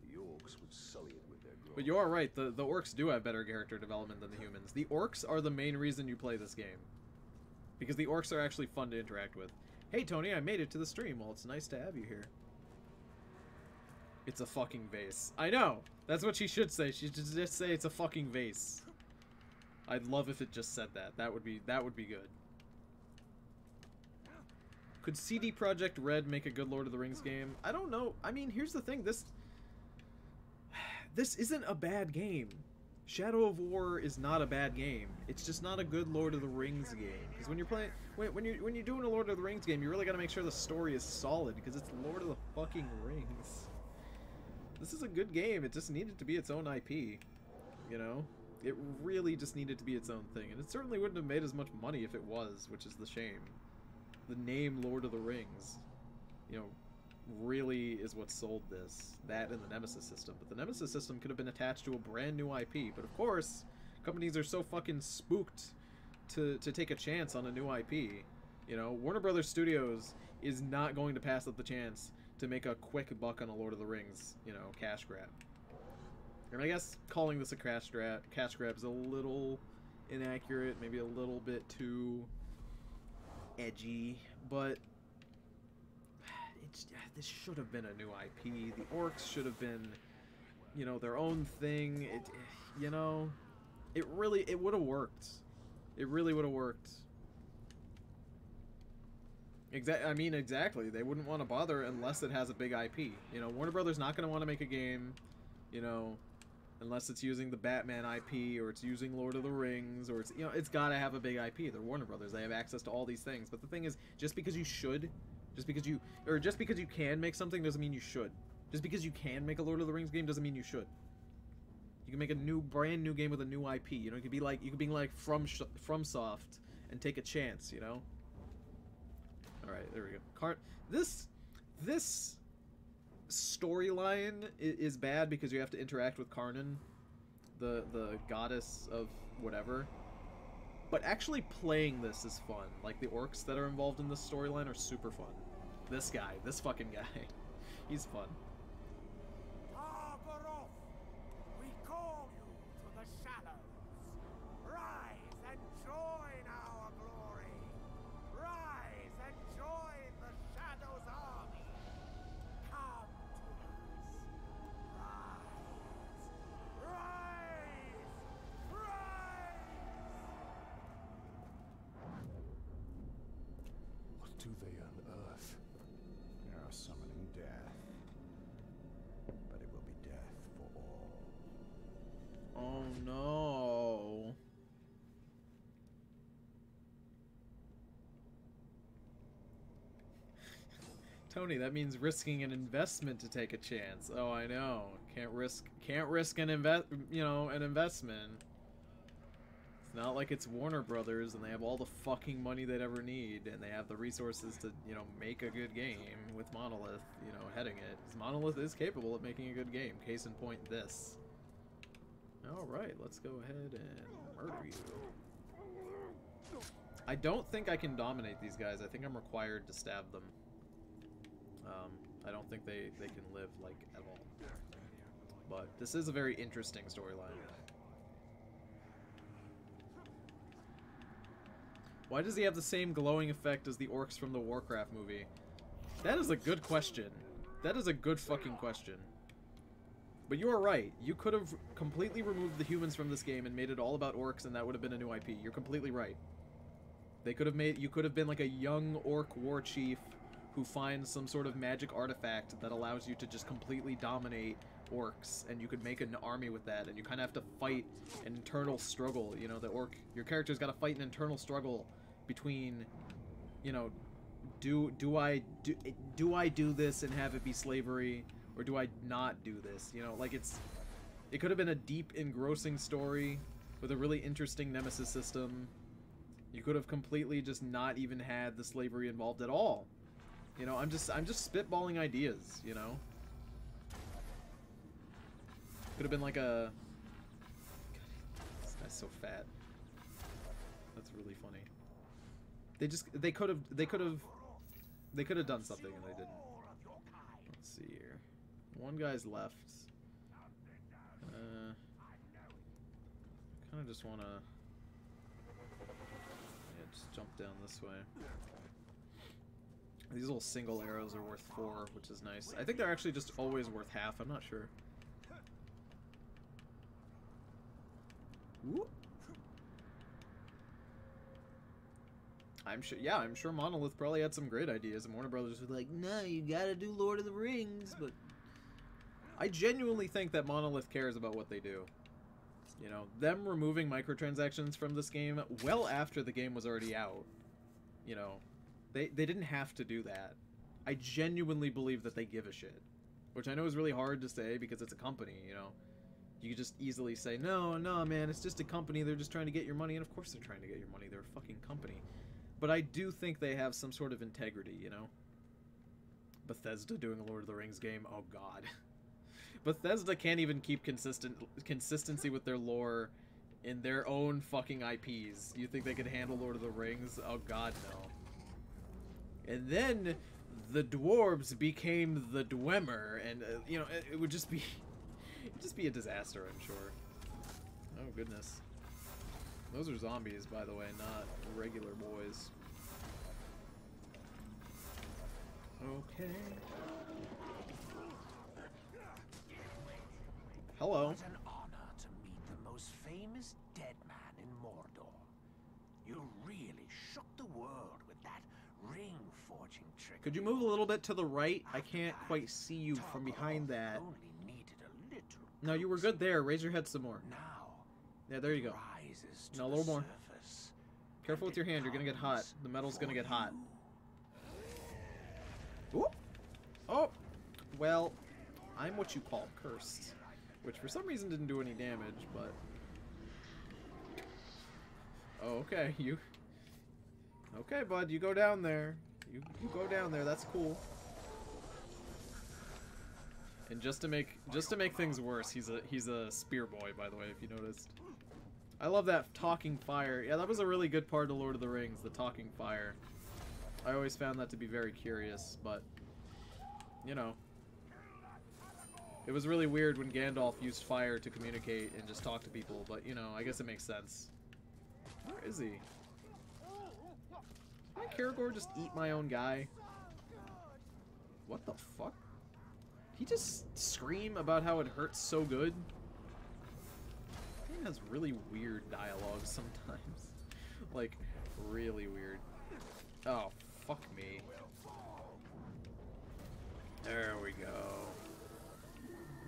The orcs would sully it with their grog. But you are right, the orcs do have better character development than the humans. The orcs are the main reason you play this game. Because the orcs are actually fun to interact with. Hey Tony, I made it to the stream. Well, it's nice to have you here. It's a fucking vase. I know! That's what she should say. She should just say it's a fucking vase. I'd love if it just said that. That would be good. Could CD Projekt Red make a good Lord of the Rings game? I don't know. I mean, here's the thing. This isn't a bad game. Shadow of War is not a bad game. It's just not a good Lord of the Rings game. Because when you're playing, when you're doing a Lord of the Rings game, you really got to make sure the story is solid because it's Lord of the fucking Rings. This is a good game. It just needed to be its own IP. You know, it really just needed to be its own thing, and it certainly wouldn't have made as much money if it was, which is the shame. The name Lord of the Rings, you know, really is what sold this. That and the Nemesis system. But the Nemesis system could have been attached to a brand new IP. But of course, companies are so fucking spooked to take a chance on a new IP. You know, Warner Brothers Studios is not going to pass up the chance to make a quick buck on a Lord of the Rings, you know, cash grab. And I guess calling this a cash grab is a little inaccurate, maybe a little bit too edgy, but this should have been a new IP. The orcs should have been, you know, their own thing. You know, it would have worked. It really would have worked. I mean, exactly. They wouldn't want to bother unless it has a big IP. You know, Warner Brothers not going to want to make a game, you know, unless it's using the Batman IP or it's using Lord of the Rings or it's, you know, it's got to have a big IP. They're Warner Brothers. They have access to all these things. But the thing is, just because you can make something doesn't mean you should. Just because you can make a Lord of the Rings game doesn't mean you should. You can make a brand new game with a new IP. You know, you could be like FromSoft and take a chance. You know. All right, there we go. This storyline is bad because you have to interact with Karnan, the goddess of whatever. But actually playing this is fun. Like, the orcs that are involved in this storyline are super fun. This fucking guy, he's fun. Tarbaroth, we call you to the shadows. Rise and join our glory. Rise and join the shadows' army. Come to us. Rise! What do they unearth? They are summoning death. But it will be death for all. Oh no. Tony, that means risking an investment to take a chance. Oh, I know. Can't risk an investment. It's not like it's Warner Brothers and they have all the fucking money they'd ever need and they have the resources to, you know, make a good game with Monolith, you know, heading it. 'Cause Monolith is capable of making a good game. Case in point, this. Alright, let's go ahead and murder you. I don't think I can dominate these guys. I think I'm required to stab them. I don't think they can live, like, at all. But this is a very interesting storyline. Why does he have the same glowing effect as the orcs from the Warcraft movie? That is a good question. That is a good fucking question. But you are right. You could have completely removed the humans from this game and made it all about orcs, and that would have been a new IP. You're completely right. They could have made... You could have been like a young orc war chief who finds some sort of magic artifact that allows you to just completely dominate orcs, and you could make an army with that, and you kind of have to fight an internal struggle. You know, the orc... Your character's got to fight an internal struggle between, you know, do I do this and have it be slavery, or do I not do this? You know, like it could have been a deep, engrossing story with a really interesting nemesis system. You could have completely just not even had the slavery involved at all. You know, I'm just spitballing ideas, you know? Could have been like a... God, this guy's so fat. That's really funny. They could have done something and they didn't. Let's see here. One guy's left. Kind of just want to... Yeah, just jump down this way. These little single arrows are worth 4, which is nice. I think they're actually just always worth half. I'm not sure. Whoop. I'm sure Monolith probably had some great ideas, and Warner Brothers was like, no, you gotta do Lord of the Rings, but I genuinely think that Monolith cares about what they do. You know, them removing microtransactions from this game well after the game was already out, you know, they didn't have to do that. I genuinely believe that they give a shit, which I know is really hard to say because it's a company, you know. You could just easily say, no, man, it's just a company, they're just trying to get your money, and of course they're trying to get your money, they're a fucking company. But I do think they have some sort of integrity, you know? Bethesda doing a Lord of the Rings game, oh god. Bethesda can't even keep consistency with their lore in their own fucking IPs. You think they could handle Lord of the Rings? Oh god, no. And then the dwarves became the Dwemer, and, you know, it would just be... It'd just be a disaster, I'm sure. Oh, goodness. Those are zombies, by the way, not regular boys. Okay. Hello. What an honor to meet the most famous dead man in Mordor. You really shook the world with that ring-forging trick. Could you move a little bit to the right? I can't quite see you from behind that. Only needed a little. No, you were good there. Raise your head some more. Now, yeah, there you go. No, a little more. Careful with your hand. You're gonna get hot. The metal's gonna get hot. Ooh. Oh. Well, I'm what you call cursed, which for some reason didn't do any damage, but... Oh, okay. You... Okay, bud. You go down there. You go down there. That's cool. And just to make things worse, he's a spear boy, by the way, if you noticed. I love that talking fire. Yeah, that was a really good part of Lord of the Rings, the talking fire. I always found that to be very curious, but you know, it was really weird when Gandalf used fire to communicate and just talk to people, but you know, I guess it makes sense. Where is he? Did my Karagor just eat my own guy? What the fuck? He just scream about how it hurts so good? He has really weird dialogue sometimes. Like, really weird. Oh, fuck me. There we go.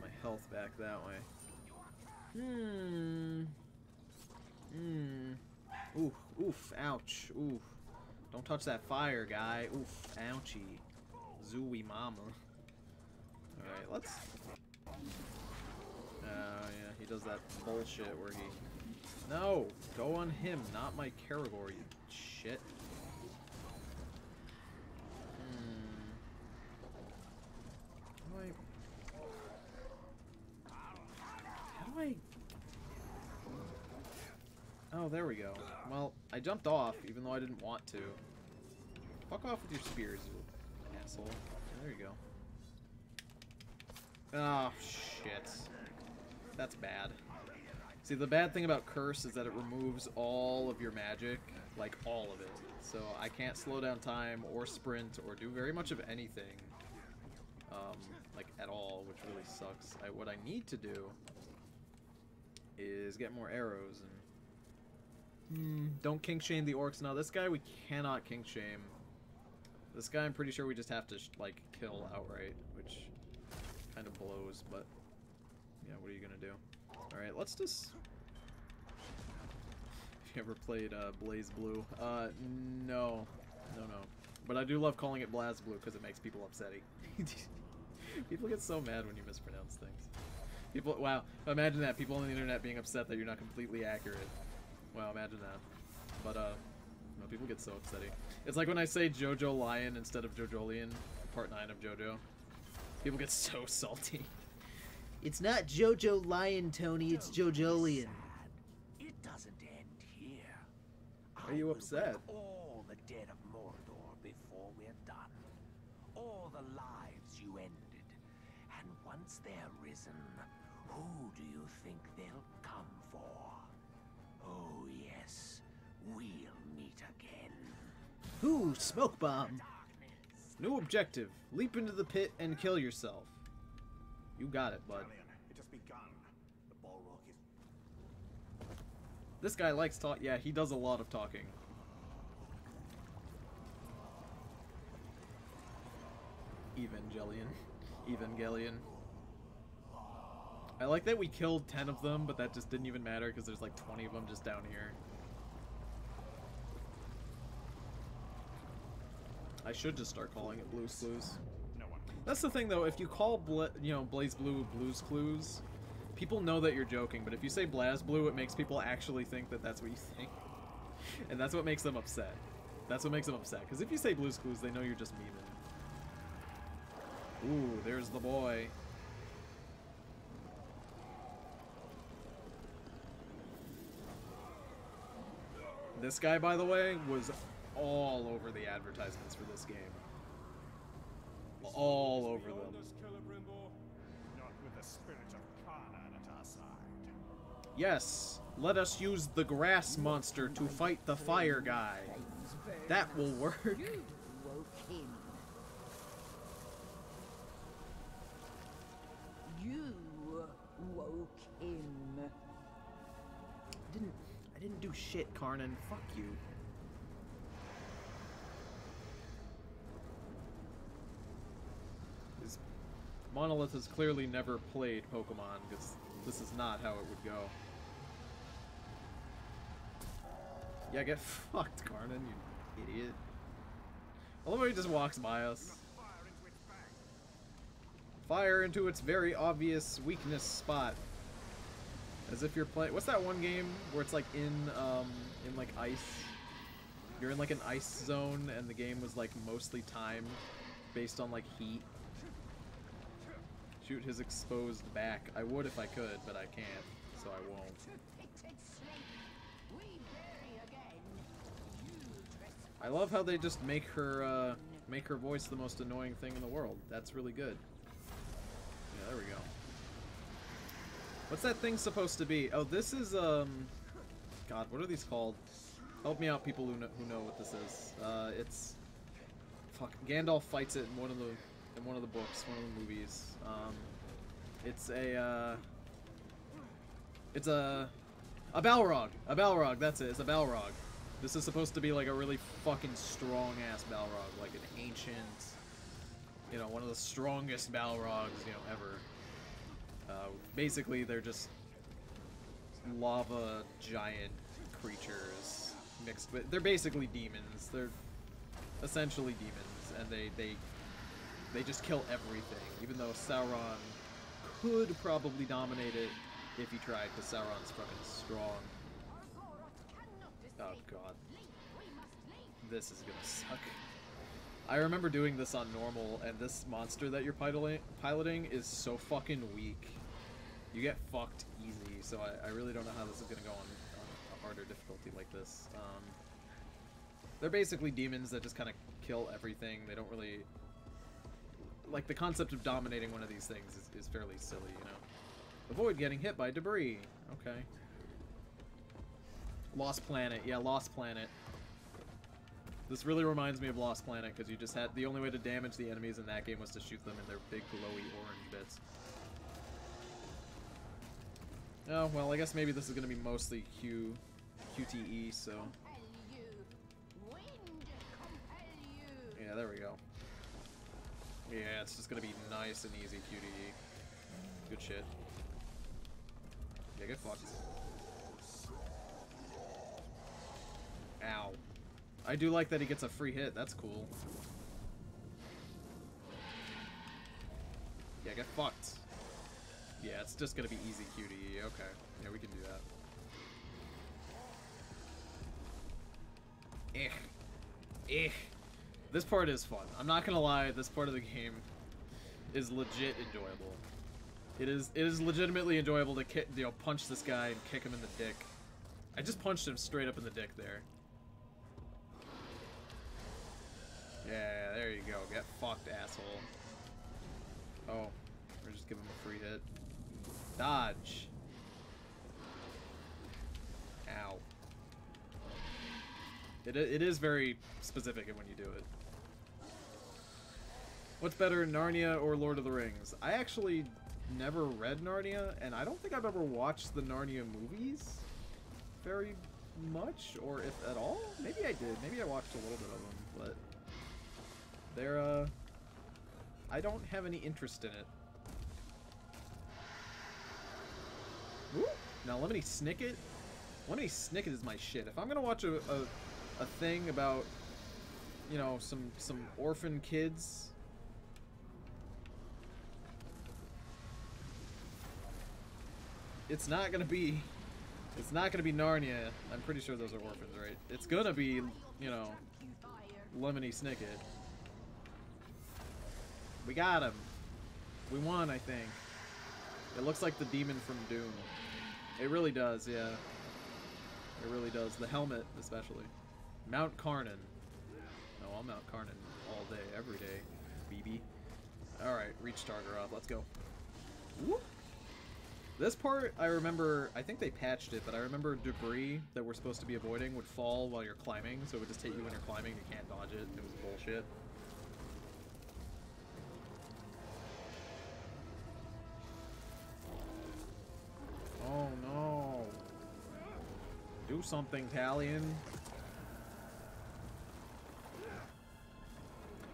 My health back that way. Oof, oof, ouch, oof. Don't touch that fire, guy. Oof, ouchie. Zooey mama. Alright, let's... yeah, he does that bullshit where he... No! Go on him, not my Karagor, you shit. How do I... Oh, there we go. Well, I jumped off, even though I didn't want to. Fuck off with your spears, you asshole. There you go. Oh, shit. That's bad. See, the bad thing about Curse is that it removes all of your magic. Like, all of it. So I can't slow down time or sprint or do very much of anything like at all, which really sucks. What I need to do is get more arrows and don't kink shame the orcs. Now this guy we cannot kink shame. This guy I'm pretty sure we just have to like kill outright, which kind of blows, but yeah, what are you gonna do? All right, let's just. If you ever played Blaze Blue, no. But I do love calling it Blaz Blue because it makes people upsetty. People get so mad when you mispronounce things. People, wow, imagine that. People on the internet being upset that you're not completely accurate. Wow, imagine that. But, no, people get so upsetty. It's like when I say Jojo Lion instead of Jojolian, part 9 of Jojo. People get so salty. It's not Jojo Lion, Tony, it's Jojolian. It doesn't end here. Are you upset? All the dead of Mordor before we're done. All the lives you ended. And once they're risen, who do you think they'll come for? Oh yes, we'll meet again. Ooh, smoke bomb. New objective. Leap into the pit and kill yourself. You got it, bud. It has begun. The Balrog is... This guy likes talk. Yeah, he does a lot of talking. Evangelion. I like that we killed 10 of them, but that just didn't even matter because there's like 20 of them just down here. I should just start calling it Blue's Clues. That's the thing, though. If you call Blaze Blue Blue's Clues, people know that you're joking. But if you say Blaz Blue, it makes people actually think that that's what you think, and that's what makes them upset. That's what makes them upset. Because if you say Blue's Clues, they know you're just memeing. Ooh, there's the boy. This guy, by the way, was all over the advertisements for this game. All over them. Not with the spirit of Khanan at our side. Yes, let us use the grass monster to fight the fire guy. That will work. You woke him. You woke him. I didn't do shit, Karnan. Fuck you. Monolith has clearly never played Pokemon, because this is not how it would go. Yeah, get fucked, Karnan, you idiot. I love how he just walks by us. Fire into its very obvious weakness spot. As if you're playing... What's that one game where it's like in like ice? You're in like an ice zone and the game was like mostly timed based on like heat. Shoot his exposed back. I would if I could, but I can't, so I won't. I love how they just make her voice the most annoying thing in the world. That's really good. Yeah, there we go. What's that thing supposed to be? Oh, this is God, what are these called? Help me out, people who know what this is. It's fuck. Gandalf fights it in one of the books, one of the movies. It's a Balrog. A Balrog, that's it. It's a Balrog. This is supposed to be like a really fucking strong ass Balrog, like an ancient, one of the strongest Balrogs, ever. Basically, they're just lava giant creatures mixed with. They're basically demons. They're essentially demons, and they just kill everything, even though Sauron could probably dominate it if he tried, because Sauron's fucking strong. Oh god. This is gonna suck. I remember doing this on normal, and this monster that you're piloting is so fucking weak. You get fucked easy, so I really don't know how this is gonna go on a harder difficulty like this. They're basically demons that just kind of kill everything. They don't really... Like, the concept of dominating one of these things is fairly silly, Avoid getting hit by debris. Okay. Lost Planet. Yeah, Lost Planet. This really reminds me of Lost Planet, because you just had... The only way to damage the enemies in that game was to shoot them in their big, glowy orange bits. Oh, well, I guess maybe this is going to be mostly QTE, so... Yeah, there we go. Yeah, it's just going to be nice and easy QTE. Good shit. Yeah, get fucked. Ow. I do like that he gets a free hit. That's cool. Yeah, get fucked. Yeah, it's just gonna be easy QTE. Okay. Yeah, we can do that. This part is fun. I'm not gonna lie, this part of the game is legit enjoyable. It is legitimately enjoyable to kick, punch this guy and kick him in the dick. I just punched him straight up in the dick there. Yeah, there you go. Get fucked, asshole. Oh, we're just giving him a free hit. Dodge. Ow. It is very specific when you do it. What's better, Narnia or Lord of the Rings? I actually never read Narnia, and I don't think I've ever watched the Narnia movies very much, or if at all. Maybe I did. Maybe I watched a little bit of them, but they're, I don't have any interest in it. Woo! Now, Lemony Snicket? Lemony Snicket is my shit. If I'm gonna watch a thing about, you know, some orphan kids... It's not gonna be Narnia. I'm pretty sure those are orphans, right? It's gonna be, you know, Lemony Snicket. We got him. We won, I think. It looks like the demon from Doom. It really does, yeah. It really does. The helmet, especially. Mount Karnan. No, I'll Mount Karnan all day, every day, BB. Alright, reach starter off. Let's go. Whoop. This part, I remember, I think they patched it, but I remember debris that we're supposed to be avoiding would fall while you're climbing, so it would just hit you when you're climbing, you can't dodge it. It was bullshit. Oh no. Do something, Talion.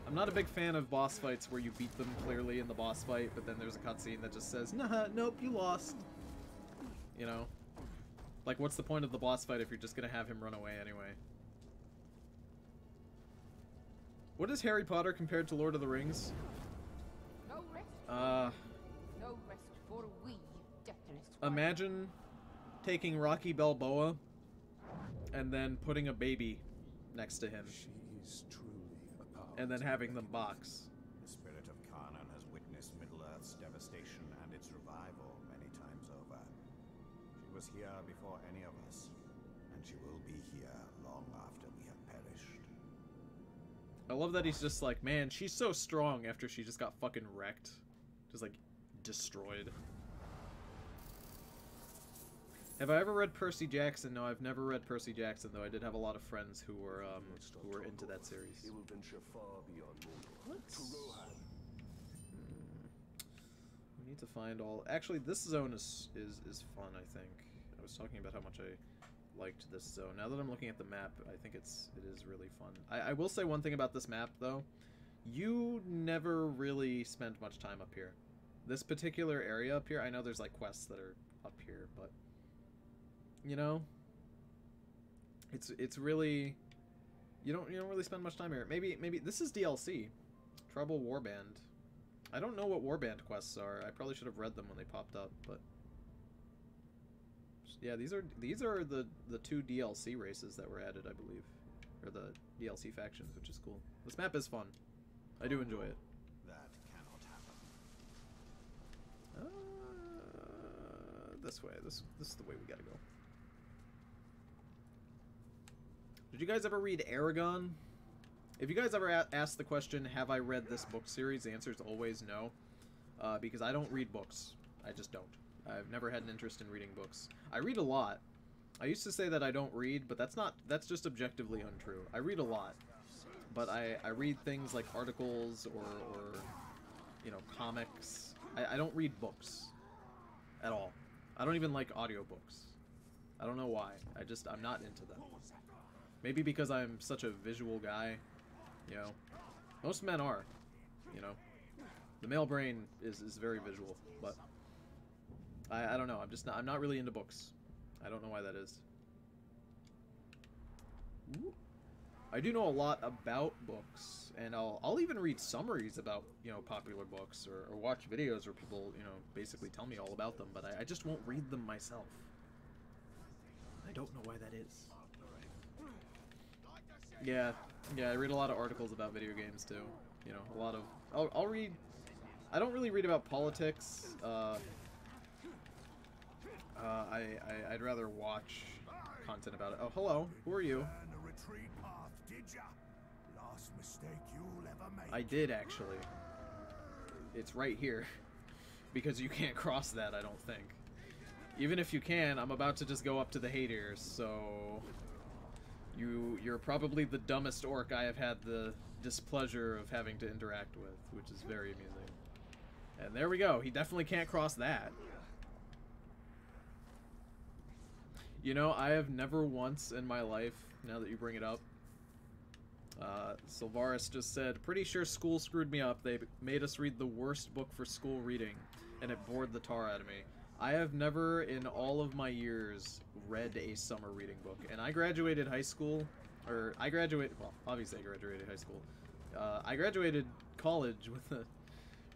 I'm not a big fan of boss fights where you beat them clearly in the boss fight, but then there's a cutscene that just says, nah, nope, you lost. You know? Like, what's the point of the boss fight if you're just gonna have him run away anyway? What is Harry Potter compared to Lord of the Rings? No rest. No rest for we, debtors. Imagine taking Rocky Balboa and then putting a baby next to him. She is truly a power. And then having them box. The spirit of Karnan has witnessed Middle-earth's devastation and its revival many times over. She was here before any of us, and she will be here long after we have perished. I love that he's just like, man, she's so strong after she just got fucking wrecked. Just like, destroyed. Have I ever read Percy Jackson? No, I've never read Percy Jackson, though I did have a lot of friends who were into that series. He will venture far beyond Mordor. To Rohan. We need to find all... Actually, this zone is fun, I think. I was talking about how much I liked this zone. Now that I'm looking at the map, I think it is really fun. I will say one thing about this map, though. You never really spend much time up here. This particular area up here, I know there's like quests that are up here, but... You know, it's really, you don't really spend much time here. Maybe this is DLC, Trouble Warband. I don't know what Warband quests are. I probably should have read them when they popped up, but yeah, these are the 2 DLC races that were added, I believe, or the DLC factions, which is cool. This map is fun. I do enjoy it. That cannot happen. This way. This is the way we gotta go. Did you guys ever read Aragon? If you guys ever ask the question, have I read this book series, the answer is always no. Because I don't read books. I just don't. I've never had an interest in reading books. I read a lot. I used to say that I don't read, but that's just objectively untrue. I read a lot. but I read things like articles or you know, comics. I don't read books at all. I don't even like audiobooks. I don't know why. I'm not into them. Maybe because I'm such a visual guy, you know. Most men are, you know. The male brain is very visual, but I don't know. I'm not really into books. I don't know why that is. Ooh. I do know a lot about books, and I'll even read summaries about, you know, popular books, or watch videos where people, you know, basically tell me all about them, but I just won't read them myself. I don't know why that is. Yeah, I read a lot of articles about video games too. You know, a lot of... I'll read... I don't really read about politics. I'd rather watch content about it. Oh, hello. Who are you? I did, actually. It's right here. Because you can't cross that, I don't think. Even if you can, I'm about to just go up to the Hate Ears, so... You're probably the dumbest orc I have had the displeasure of having to interact with, which is very amusing. And there we go. He definitely can't cross that. You know, I have never once in my life, now that you bring it up, Sylvaris just said, pretty sure school screwed me up. They made us read the worst book for school reading, and it bored the tar out of me. I have never, in all of my years, read a summer reading book. And I graduated high school, well, obviously I graduated high school. I graduated college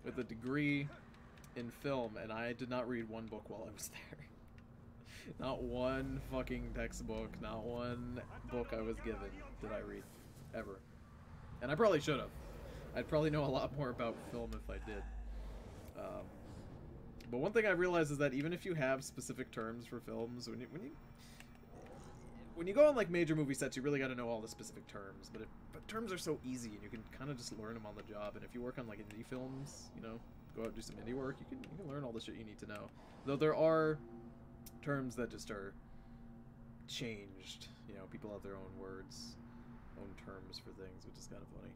with a degree in film, and I did not read one book while I was there. Not one fucking textbook, not one book I was given did I read, ever. And I probably should have. I'd probably know a lot more about film if I did. But one thing I realized is that even if you have specific terms for films, when you go on like major movie sets, you really got to know all the specific terms. But terms are so easy, and you can kind of just learn them on the job. And if you work on like indie films, you know, go out and do some indie work, you can learn all the shit you need to know. Though there are terms that just are changed. You know, people have their own words, own terms for things, which is kind of funny.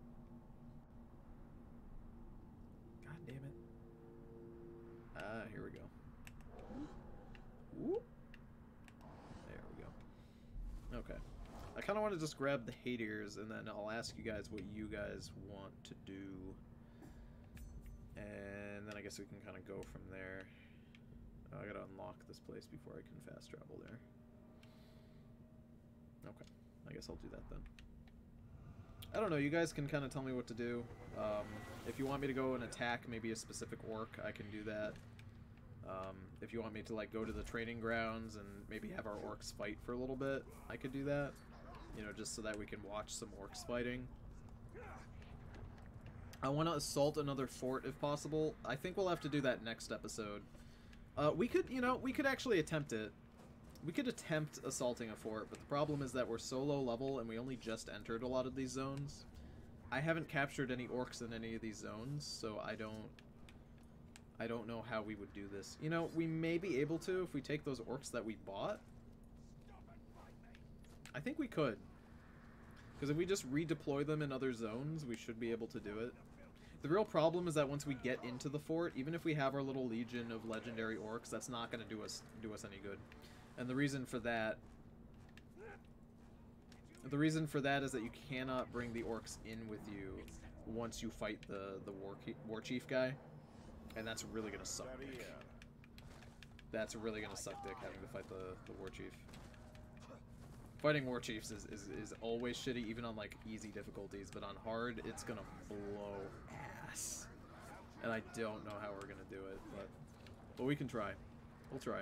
God damn it. Here we go. Whoop. There we go. Okay. I kind of want to just grab the Hate Ears, and then I'll ask you guys what you guys want to do. And then I guess we can kind of go from there. Oh, I gotta unlock this place before I can fast travel there. Okay. I guess I'll do that then. I don't know, you guys can kind of tell me what to do. If you want me to go and attack maybe a specific orc, I can do that. If you want me to like go to the training grounds and maybe have our orcs fight for a little bit, I could do that. You know, just so that we can watch some orcs fighting. I want to assault another fort if possible. I think we'll have to do that next episode. We could actually attempt it. We could attempt assaulting a fort, but the problem is that we're so low level and we only just entered a lot of these zones. I haven't captured any orcs in any of these zones, so I don't know how we would do this. You know, we may be able to if we take those orcs that we bought. I think we could. Because if we just redeploy them in other zones, we should be able to do it. The real problem is that once we get into the fort, even if we have our little legion of legendary orcs, that's not going to do us any good. And the reason for that is that you cannot bring the orcs in with you once you fight the war chief guy. And that's really going to suck dick. That's really going to suck dick, having to fight the war chief. Fighting war chiefs is always shitty, even on like easy difficulties, but on hard, it's going to blow ass. And I don't know how we're going to do it, but we can try. We'll try.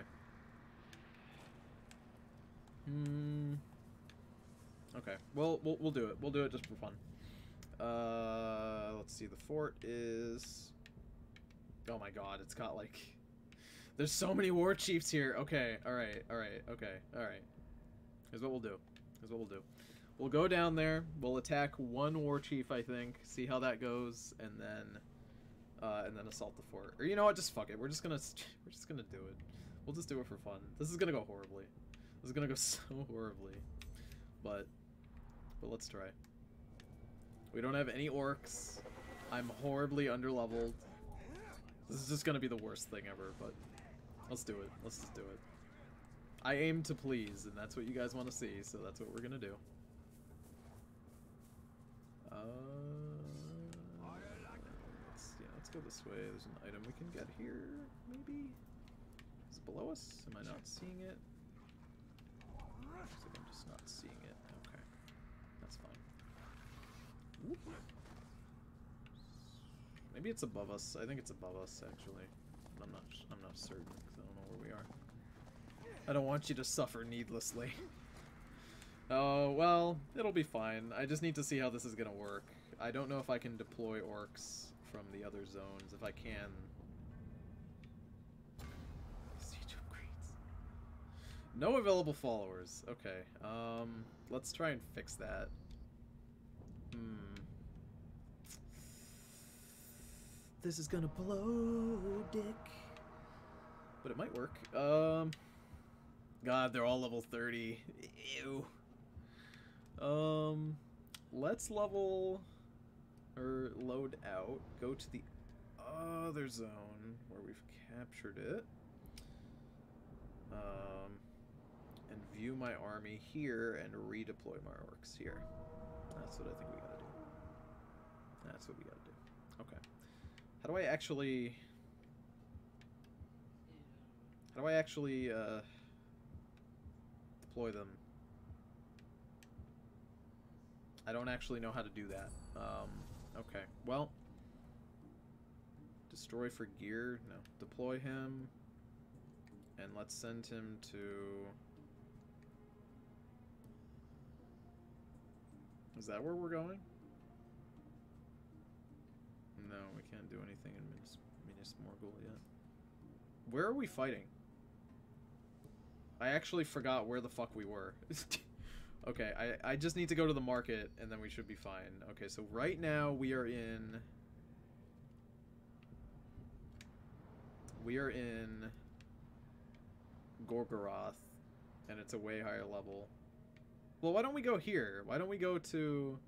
Okay. Well, we'll do it. We'll do it just for fun. Let's see. The fort is... Oh my god, it's got like... There's so many war chiefs here. Okay, alright, okay, alright. Here's what we'll do. We'll go down there, we'll attack one war chief, I think, see how that goes, and then assault the fort. Or you know what, just fuck it. We're just gonna do it. We'll just do it for fun. This is gonna go horribly. This is gonna go so horribly. But let's try. We don't have any orcs. I'm horribly underleveled. This is just gonna be the worst thing ever, but let's do it. Let's just do it. I aim to please, and that's what you guys want to see, so that's what we're gonna do. Let's go this way. There's an item we can get here, maybe? Is it below us? Am I not seeing it? Looks like I'm just not seeing it. Okay. That's fine. Whoop. Maybe it's above us. I think it's above us, actually. I'm not certain, because I don't know where we are. I don't want you to suffer needlessly. Oh, well, it'll be fine. I just need to see how this is gonna work. I don't know if I can deploy orcs from the other zones. If I can... Siege upgrades. No available followers. Okay, let's try and fix that. This is gonna blow, dick. But it might work. God, they're all level 30. Ew. Let's level... or load out. Go to the other zone where we've captured it. And view my army here and redeploy my orcs here. That's what I think we gotta do. That's what we gotta do. Okay. How do I actually... deploy them? I don't actually know how to do that. Okay, well... Destroy for gear? No. Deploy him. And let's send him to... Is that where we're going? No, we can't do anything in Minas Morgul yet. Where are we fighting? I actually forgot where the fuck we were. Okay, I just need to go to the market and then we should be fine. Okay, so right now we are in... Gorgoroth, and it's a way higher level. Well, why don't we go here? Why don't we go to...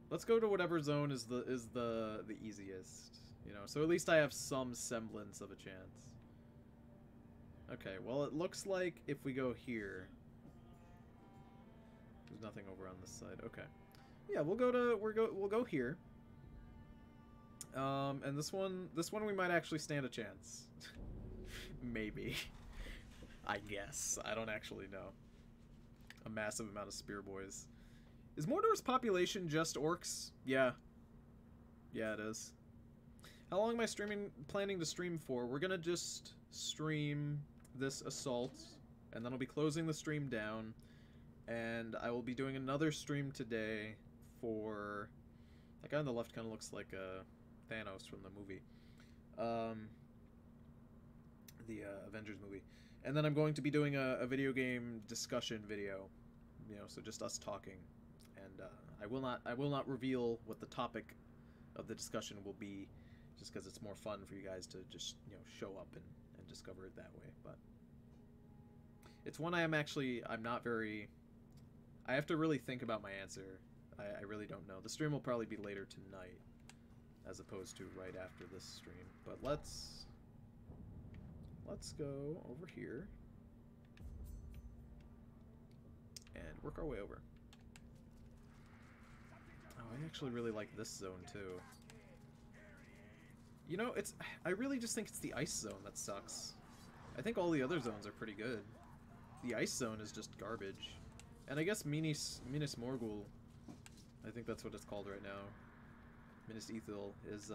Let's go to whatever zone is the easiest. You know, so at least I have some semblance of a chance. Okay, well it looks like if we go here... There's nothing over on this side. Okay. Yeah, we'll go here. And this one we might actually stand a chance. Maybe. I guess. I don't actually know. A massive amount of spear boys. Is Mordor's population just orcs? Yeah. Yeah, it is. How long am I planning to stream for? We're gonna just stream this assault, and then I'll be closing the stream down, and I will be doing another stream today for... That guy on the left kind of looks like Thanos from the movie. The Avengers movie. And then I'm going to be doing a video game discussion video, you know, so just us talking. And I will not reveal what the topic of the discussion will be, just because it's more fun for you guys to just, you know, show up and discover it that way. But it's one I'm not very... I have to really think about my answer. I really don't know. The stream will probably be later tonight, as opposed to right after this stream. But let's go over here and work our way over. Oh, I actually really like this zone too. You know, I really just think it's the ice zone that sucks. I think all the other zones are pretty good. The ice zone is just garbage. And I guess Minas Morgul, I think that's what it's called right now. Minas Ithil is,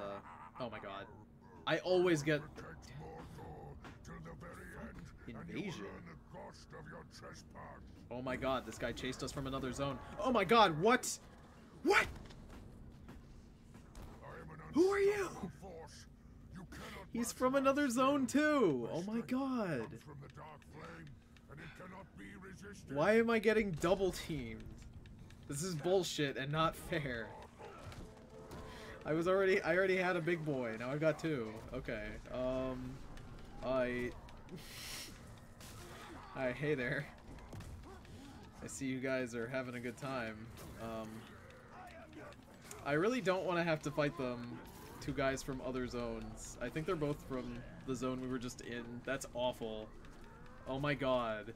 oh my god. I always get... Invasion? Oh my god, this guy chased us from another zone. Oh my god, what? What? Who are you? He's from another zone too. Oh my god. Why am I getting double teamed? This is bullshit and not fair. I already had a big boy. Now I've got two. Okay. Hi, hey there. I see you guys are having a good time. I really don't want to have to fight them. Two guys from other zones. I think they're both from the zone we were just in. That's awful. Oh my god.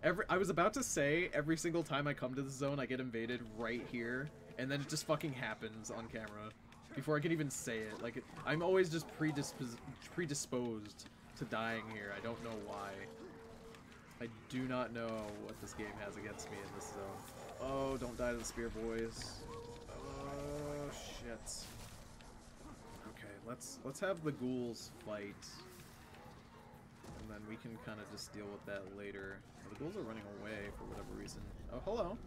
I was about to say, every single time I come to the zone, I get invaded right here, and then it just fucking happens on camera. Before I can even say it. Like, I'm always just predisposed to dying here. I don't know why. I do not know what this game has against me in this zone. Oh, don't die to the spear, boys. Oh, shit. Okay, let's have the ghouls fight. And then we can kind of just deal with that later. Oh, the ghouls are running away for whatever reason. Oh, hello.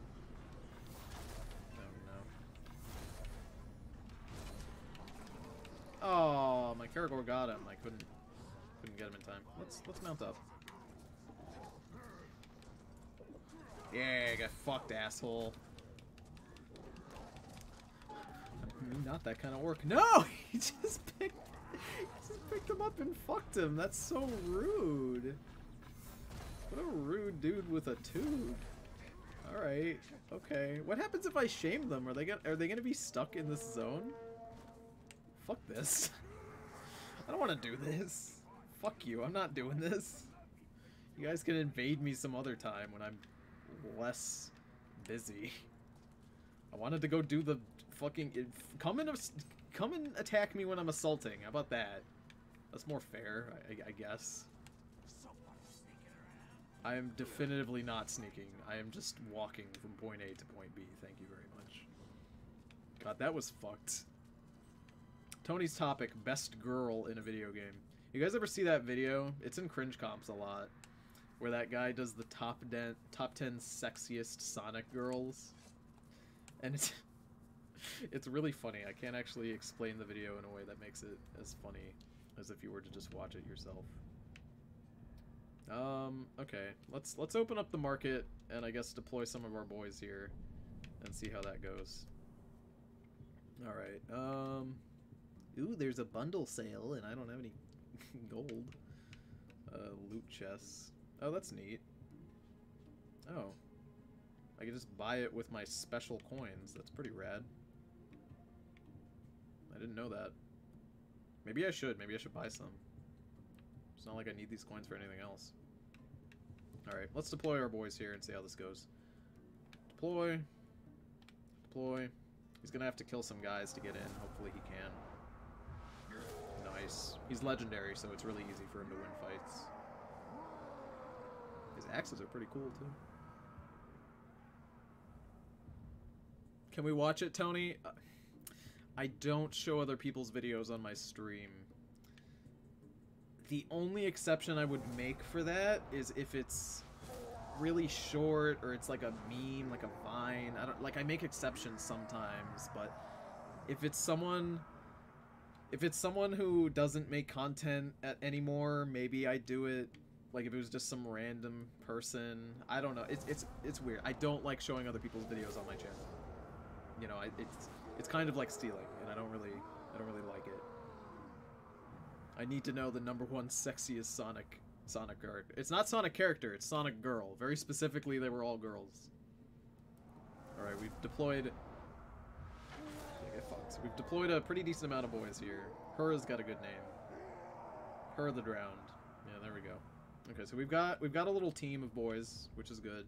Oh, no. Oh, my Karagor got him. I couldn't get him in time. Let's mount up. Yeah, I got fucked, asshole. Not that kind of work. No! He just picked him up and fucked him. That's so rude. What a rude dude with a tube. Alright, okay. What happens if I shame them? Are they gonna be stuck in this zone? Fuck this. I don't want to do this. Fuck you, I'm not doing this. You guys can invade me some other time when I'm less busy. I wanted to go do the fucking... Come and attack me when I'm assaulting. How about that? That's more fair, I guess. I am definitively not sneaking. I am just walking from point A to point B. Thank you very much. God, that was fucked. Tony's topic, best girl in a video game. You guys ever see that video? It's in cringe comps a lot. Where that guy does the top 10 sexiest Sonic girls. And it's really funny. I can't actually explain the video in a way that makes it as funny as if you were to just watch it yourself. Okay. Let's open up the market and I guess deploy some of our boys here and see how that goes. Alright, ooh, there's a bundle sale and I don't have any gold. Loot chests. Oh, that's neat. Oh. I can just buy it with my special coins. That's pretty rad. I didn't know that. Maybe I should. Maybe I should buy some. It's not like I need these coins for anything else. Alright, let's deploy our boys here and see how this goes. Deploy. Deploy. He's gonna have to kill some guys to get in. Hopefully he can. Nice. He's legendary, so it's really easy for him to win fights. His axes are pretty cool, too. Can we watch it, Tony? I don't show other people's videos on my stream. The only exception I would make for that is if it's really short or it's like a meme, like a Vine. I make exceptions sometimes, but if it's someone who doesn't make content anymore, maybe I do it. Like if it was just some random person, I don't know. It's weird. I don't like showing other people's videos on my channel. You know, it's kind of like stealing, and I don't really like it. I need to know the #1 sexiest Sonic character. It's not Sonic character, it's Sonic girl. Very specifically, they were all girls. All right, we've deployed. Get fucked. We've deployed a pretty decent amount of boys here. Hera's got a good name. Hera the Drowned. Yeah, there we go. Okay, so we've got a little team of boys, which is good.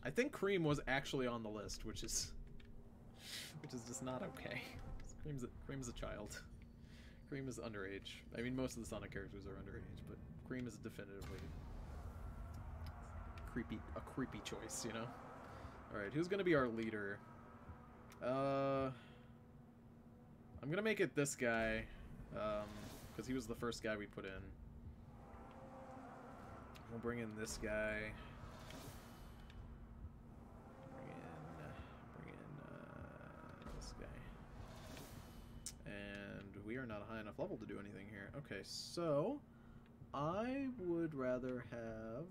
I think Cream was actually on the list, which is just not okay. Cream's a child. Cream is underage. I mean, most of the Sonic characters are underage, but Cream is definitively a creepy choice, you know? Alright, who's gonna be our leader? I'm gonna make it this guy, because he was the first guy we put in. We'll bring in this guy. Bring in this guy. And we are not a high enough level to do anything here. Okay, so I would rather have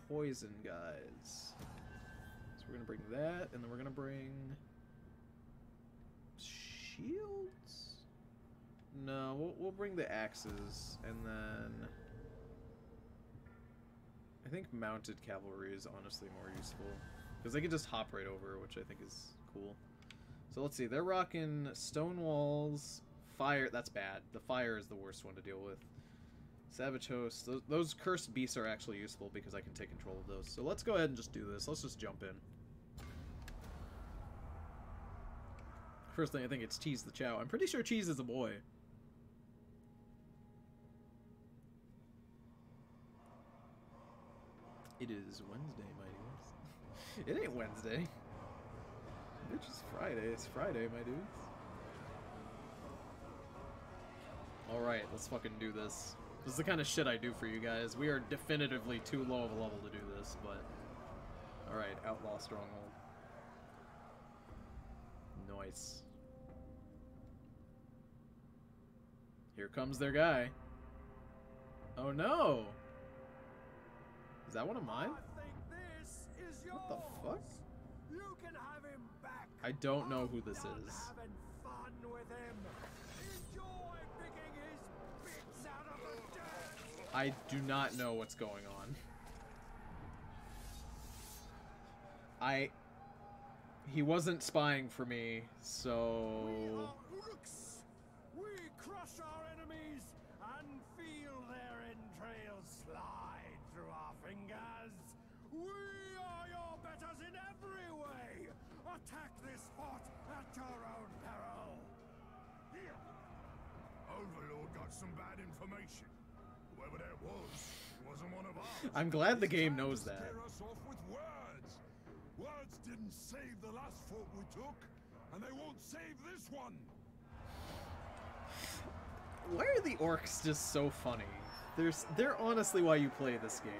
poison guys. So we're gonna bring that, and then we're gonna bring shields. No, we'll bring the axes, and then I think mounted cavalry is honestly more useful Because they can just hop right over, which I think is cool. So let's see. They're rocking stone walls. Fire. That's bad. The fire is the worst one to deal with. Savage Host. Those cursed beasts are actually useful because I can take control of those. So let's go ahead and just do this. Let's just jump in. First thing, I think it's Cheese the Chow. I'm pretty sure Cheese is a boy. It is Wednesday, my dudes. It ain't Wednesday. Bitch, it's Friday. It's Friday, my dudes. Alright, let's fucking do this. This is the kind of shit I do for you guys. We are definitively too low of a level to do this, but... Alright, Outlaw Stronghold. Nice. Here comes their guy. Oh no! Is that one of mine? What the fuck? You can have him back. I don't know who this is. Having fun with him. Enjoy picking his bits out of the dirt. I do not know what's going on. He wasn't spying for me, so... We are Urks. We crush our enemies and feel their entrails slide through our fingers. We are your betters in every way. Attack this fort at your own peril. Overlord got some bad information. Whoever that was, he wasn't one of ours. I'm glad the game knows He's that. trying to scare us off with words. Words didn't save the last fort we took, and they won't save this one. Why are the orcs just so funny? They're honestly why you play this game.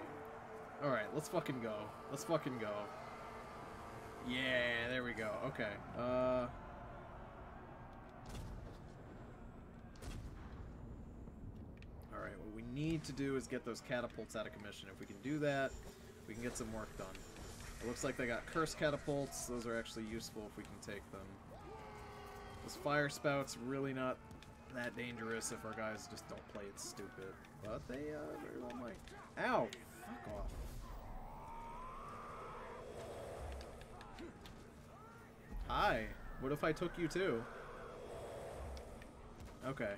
Alright, let's fucking go. Let's fucking go. Yeah, there we go. Okay. Alright, what we need to do is get those catapults out of commission. If we can do that, we can get some work done. It looks like they got cursed catapults. Those are actually useful if we can take them. Those fire spouts, really not that dangerous if our guys just don't play it stupid. But they very well might. Ow! Fuck off. Hi. What if I took you too? Okay,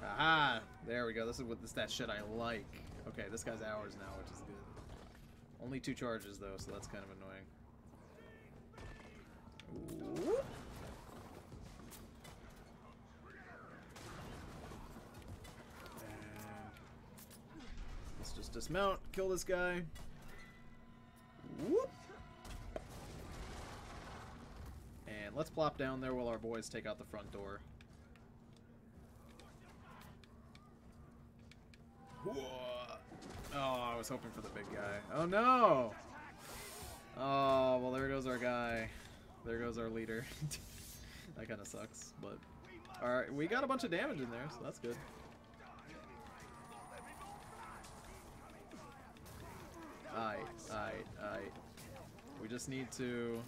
Aha! There we go. This is that shit I like. Okay, this guy's ours now, which is good. Only 2 charges though, so that's kind of annoying. Whoop. And let's just dismount, kill this guy. Whoop. And let's plop down there while our boys take out the front door. Whoa. Oh, I was hoping for the big guy. Oh no! Oh, well there goes our guy. There goes our leader. That kind of sucks, but... Alright, we got a bunch of damage in there, so that's good. Aight. We just need to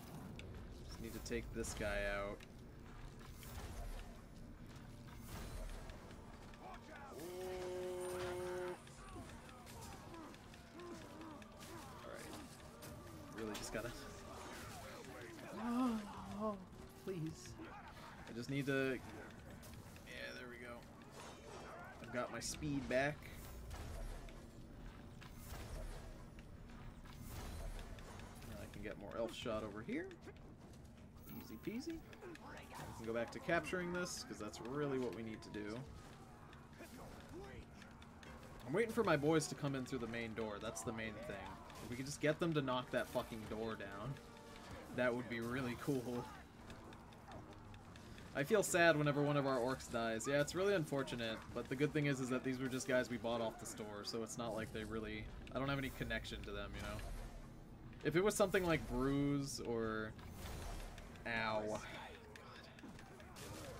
take this guy out. Really just gotta... Oh, please. I just need to... Yeah, there we go. I've got my speed back. Now I can get more elf shot over here. Easy peasy. I can go back to capturing this, because that's really what we need to do. I'm waiting for my boys to come in through the main door. That's the main thing. If we could just get them to knock that fucking door down, that would be really cool. I feel sad whenever one of our orcs dies. Yeah, it's really unfortunate, but the good thing is that these were just guys we bought off the store, so it's not like they really... I don't have any connection to them, you know? If it was something like Bruise or... Ow. God.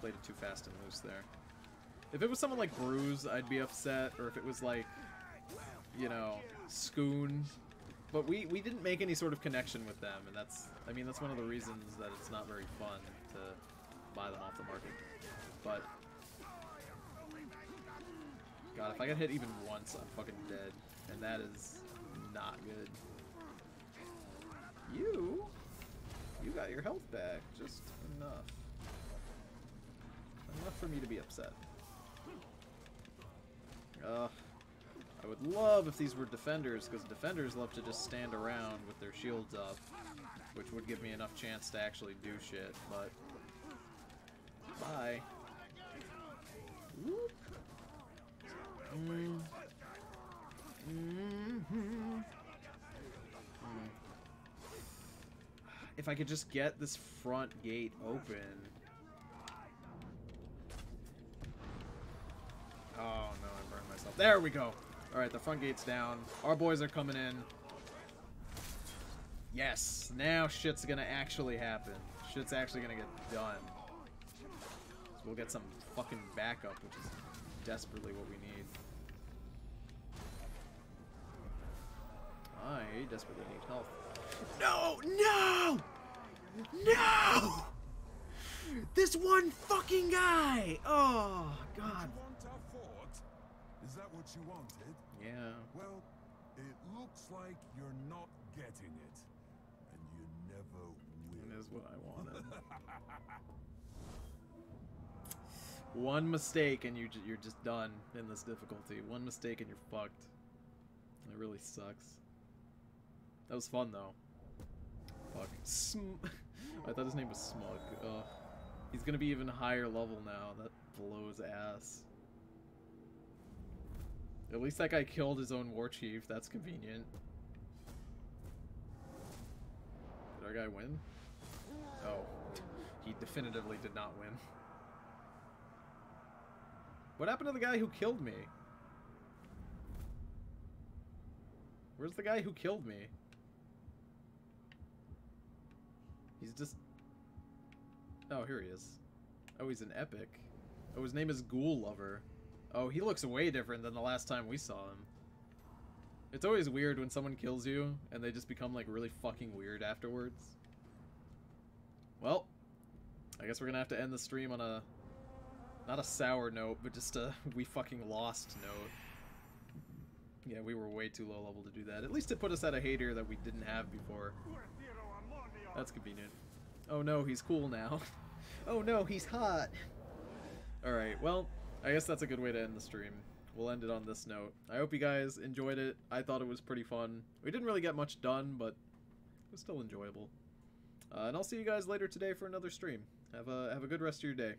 Played it too fast and loose there. If it was someone like Bruise, I'd be upset, or if it was like, you know, Scoon. But we didn't make any sort of connection with them, and that's, I mean, that's one of the reasons that it's not very fun to buy them off the market. But God, if I get hit even once, I'm fucking dead. And that is not good. You got your health back. Just enough. Enough for me to be upset. I would love if these were defenders, because defenders love to just stand around with their shields up, which would give me enough chance to actually do shit, but... Bye. Whoop. If I could just get this front gate open. Oh no, I burned myself. There we go. Alright, the front gate's down. Our boys are coming in. Yes, now shit's gonna actually happen. Shit's actually gonna get done. So we'll get some fucking backup, which is desperately what we need. I desperately need health. No! No! No! This one fucking guy! Oh, God. You want our fort? Is that what you wanted? Yeah. Well, it looks like you're not getting it. And you never will. It is what I wanted. One mistake and you're just done in this difficulty. One mistake and you're fucked. It really sucks. That was fun though. Fuck. I thought his name was Smug. Ugh. He's gonna be even higher level now. That blows ass. At least that guy killed his own war chief. That's convenient. Did our guy win? Oh. He definitively did not win. What happened to the guy who killed me? Where's the guy who killed me? He's just... Oh, here he is. Oh, he's an epic. Oh, his name is Ghoul Lover. Oh, he looks way different than the last time we saw him. It's always weird when someone kills you and they just become like really fucking weird afterwards. Well, I guess we're gonna have to end the stream on a... not a sour note, but just a we fucking lost note. Yeah, we were way too low level to do that. At least it put us at a hater that we didn't have before. That's convenient. Oh no, he's cool now. Oh no, he's hot. Alright, well, I guess that's a good way to end the stream. We'll end it on this note. I hope you guys enjoyed it. I thought it was pretty fun. We didn't really get much done, but it was still enjoyable. And I'll see you guys later today for another stream. Have a good rest of your day.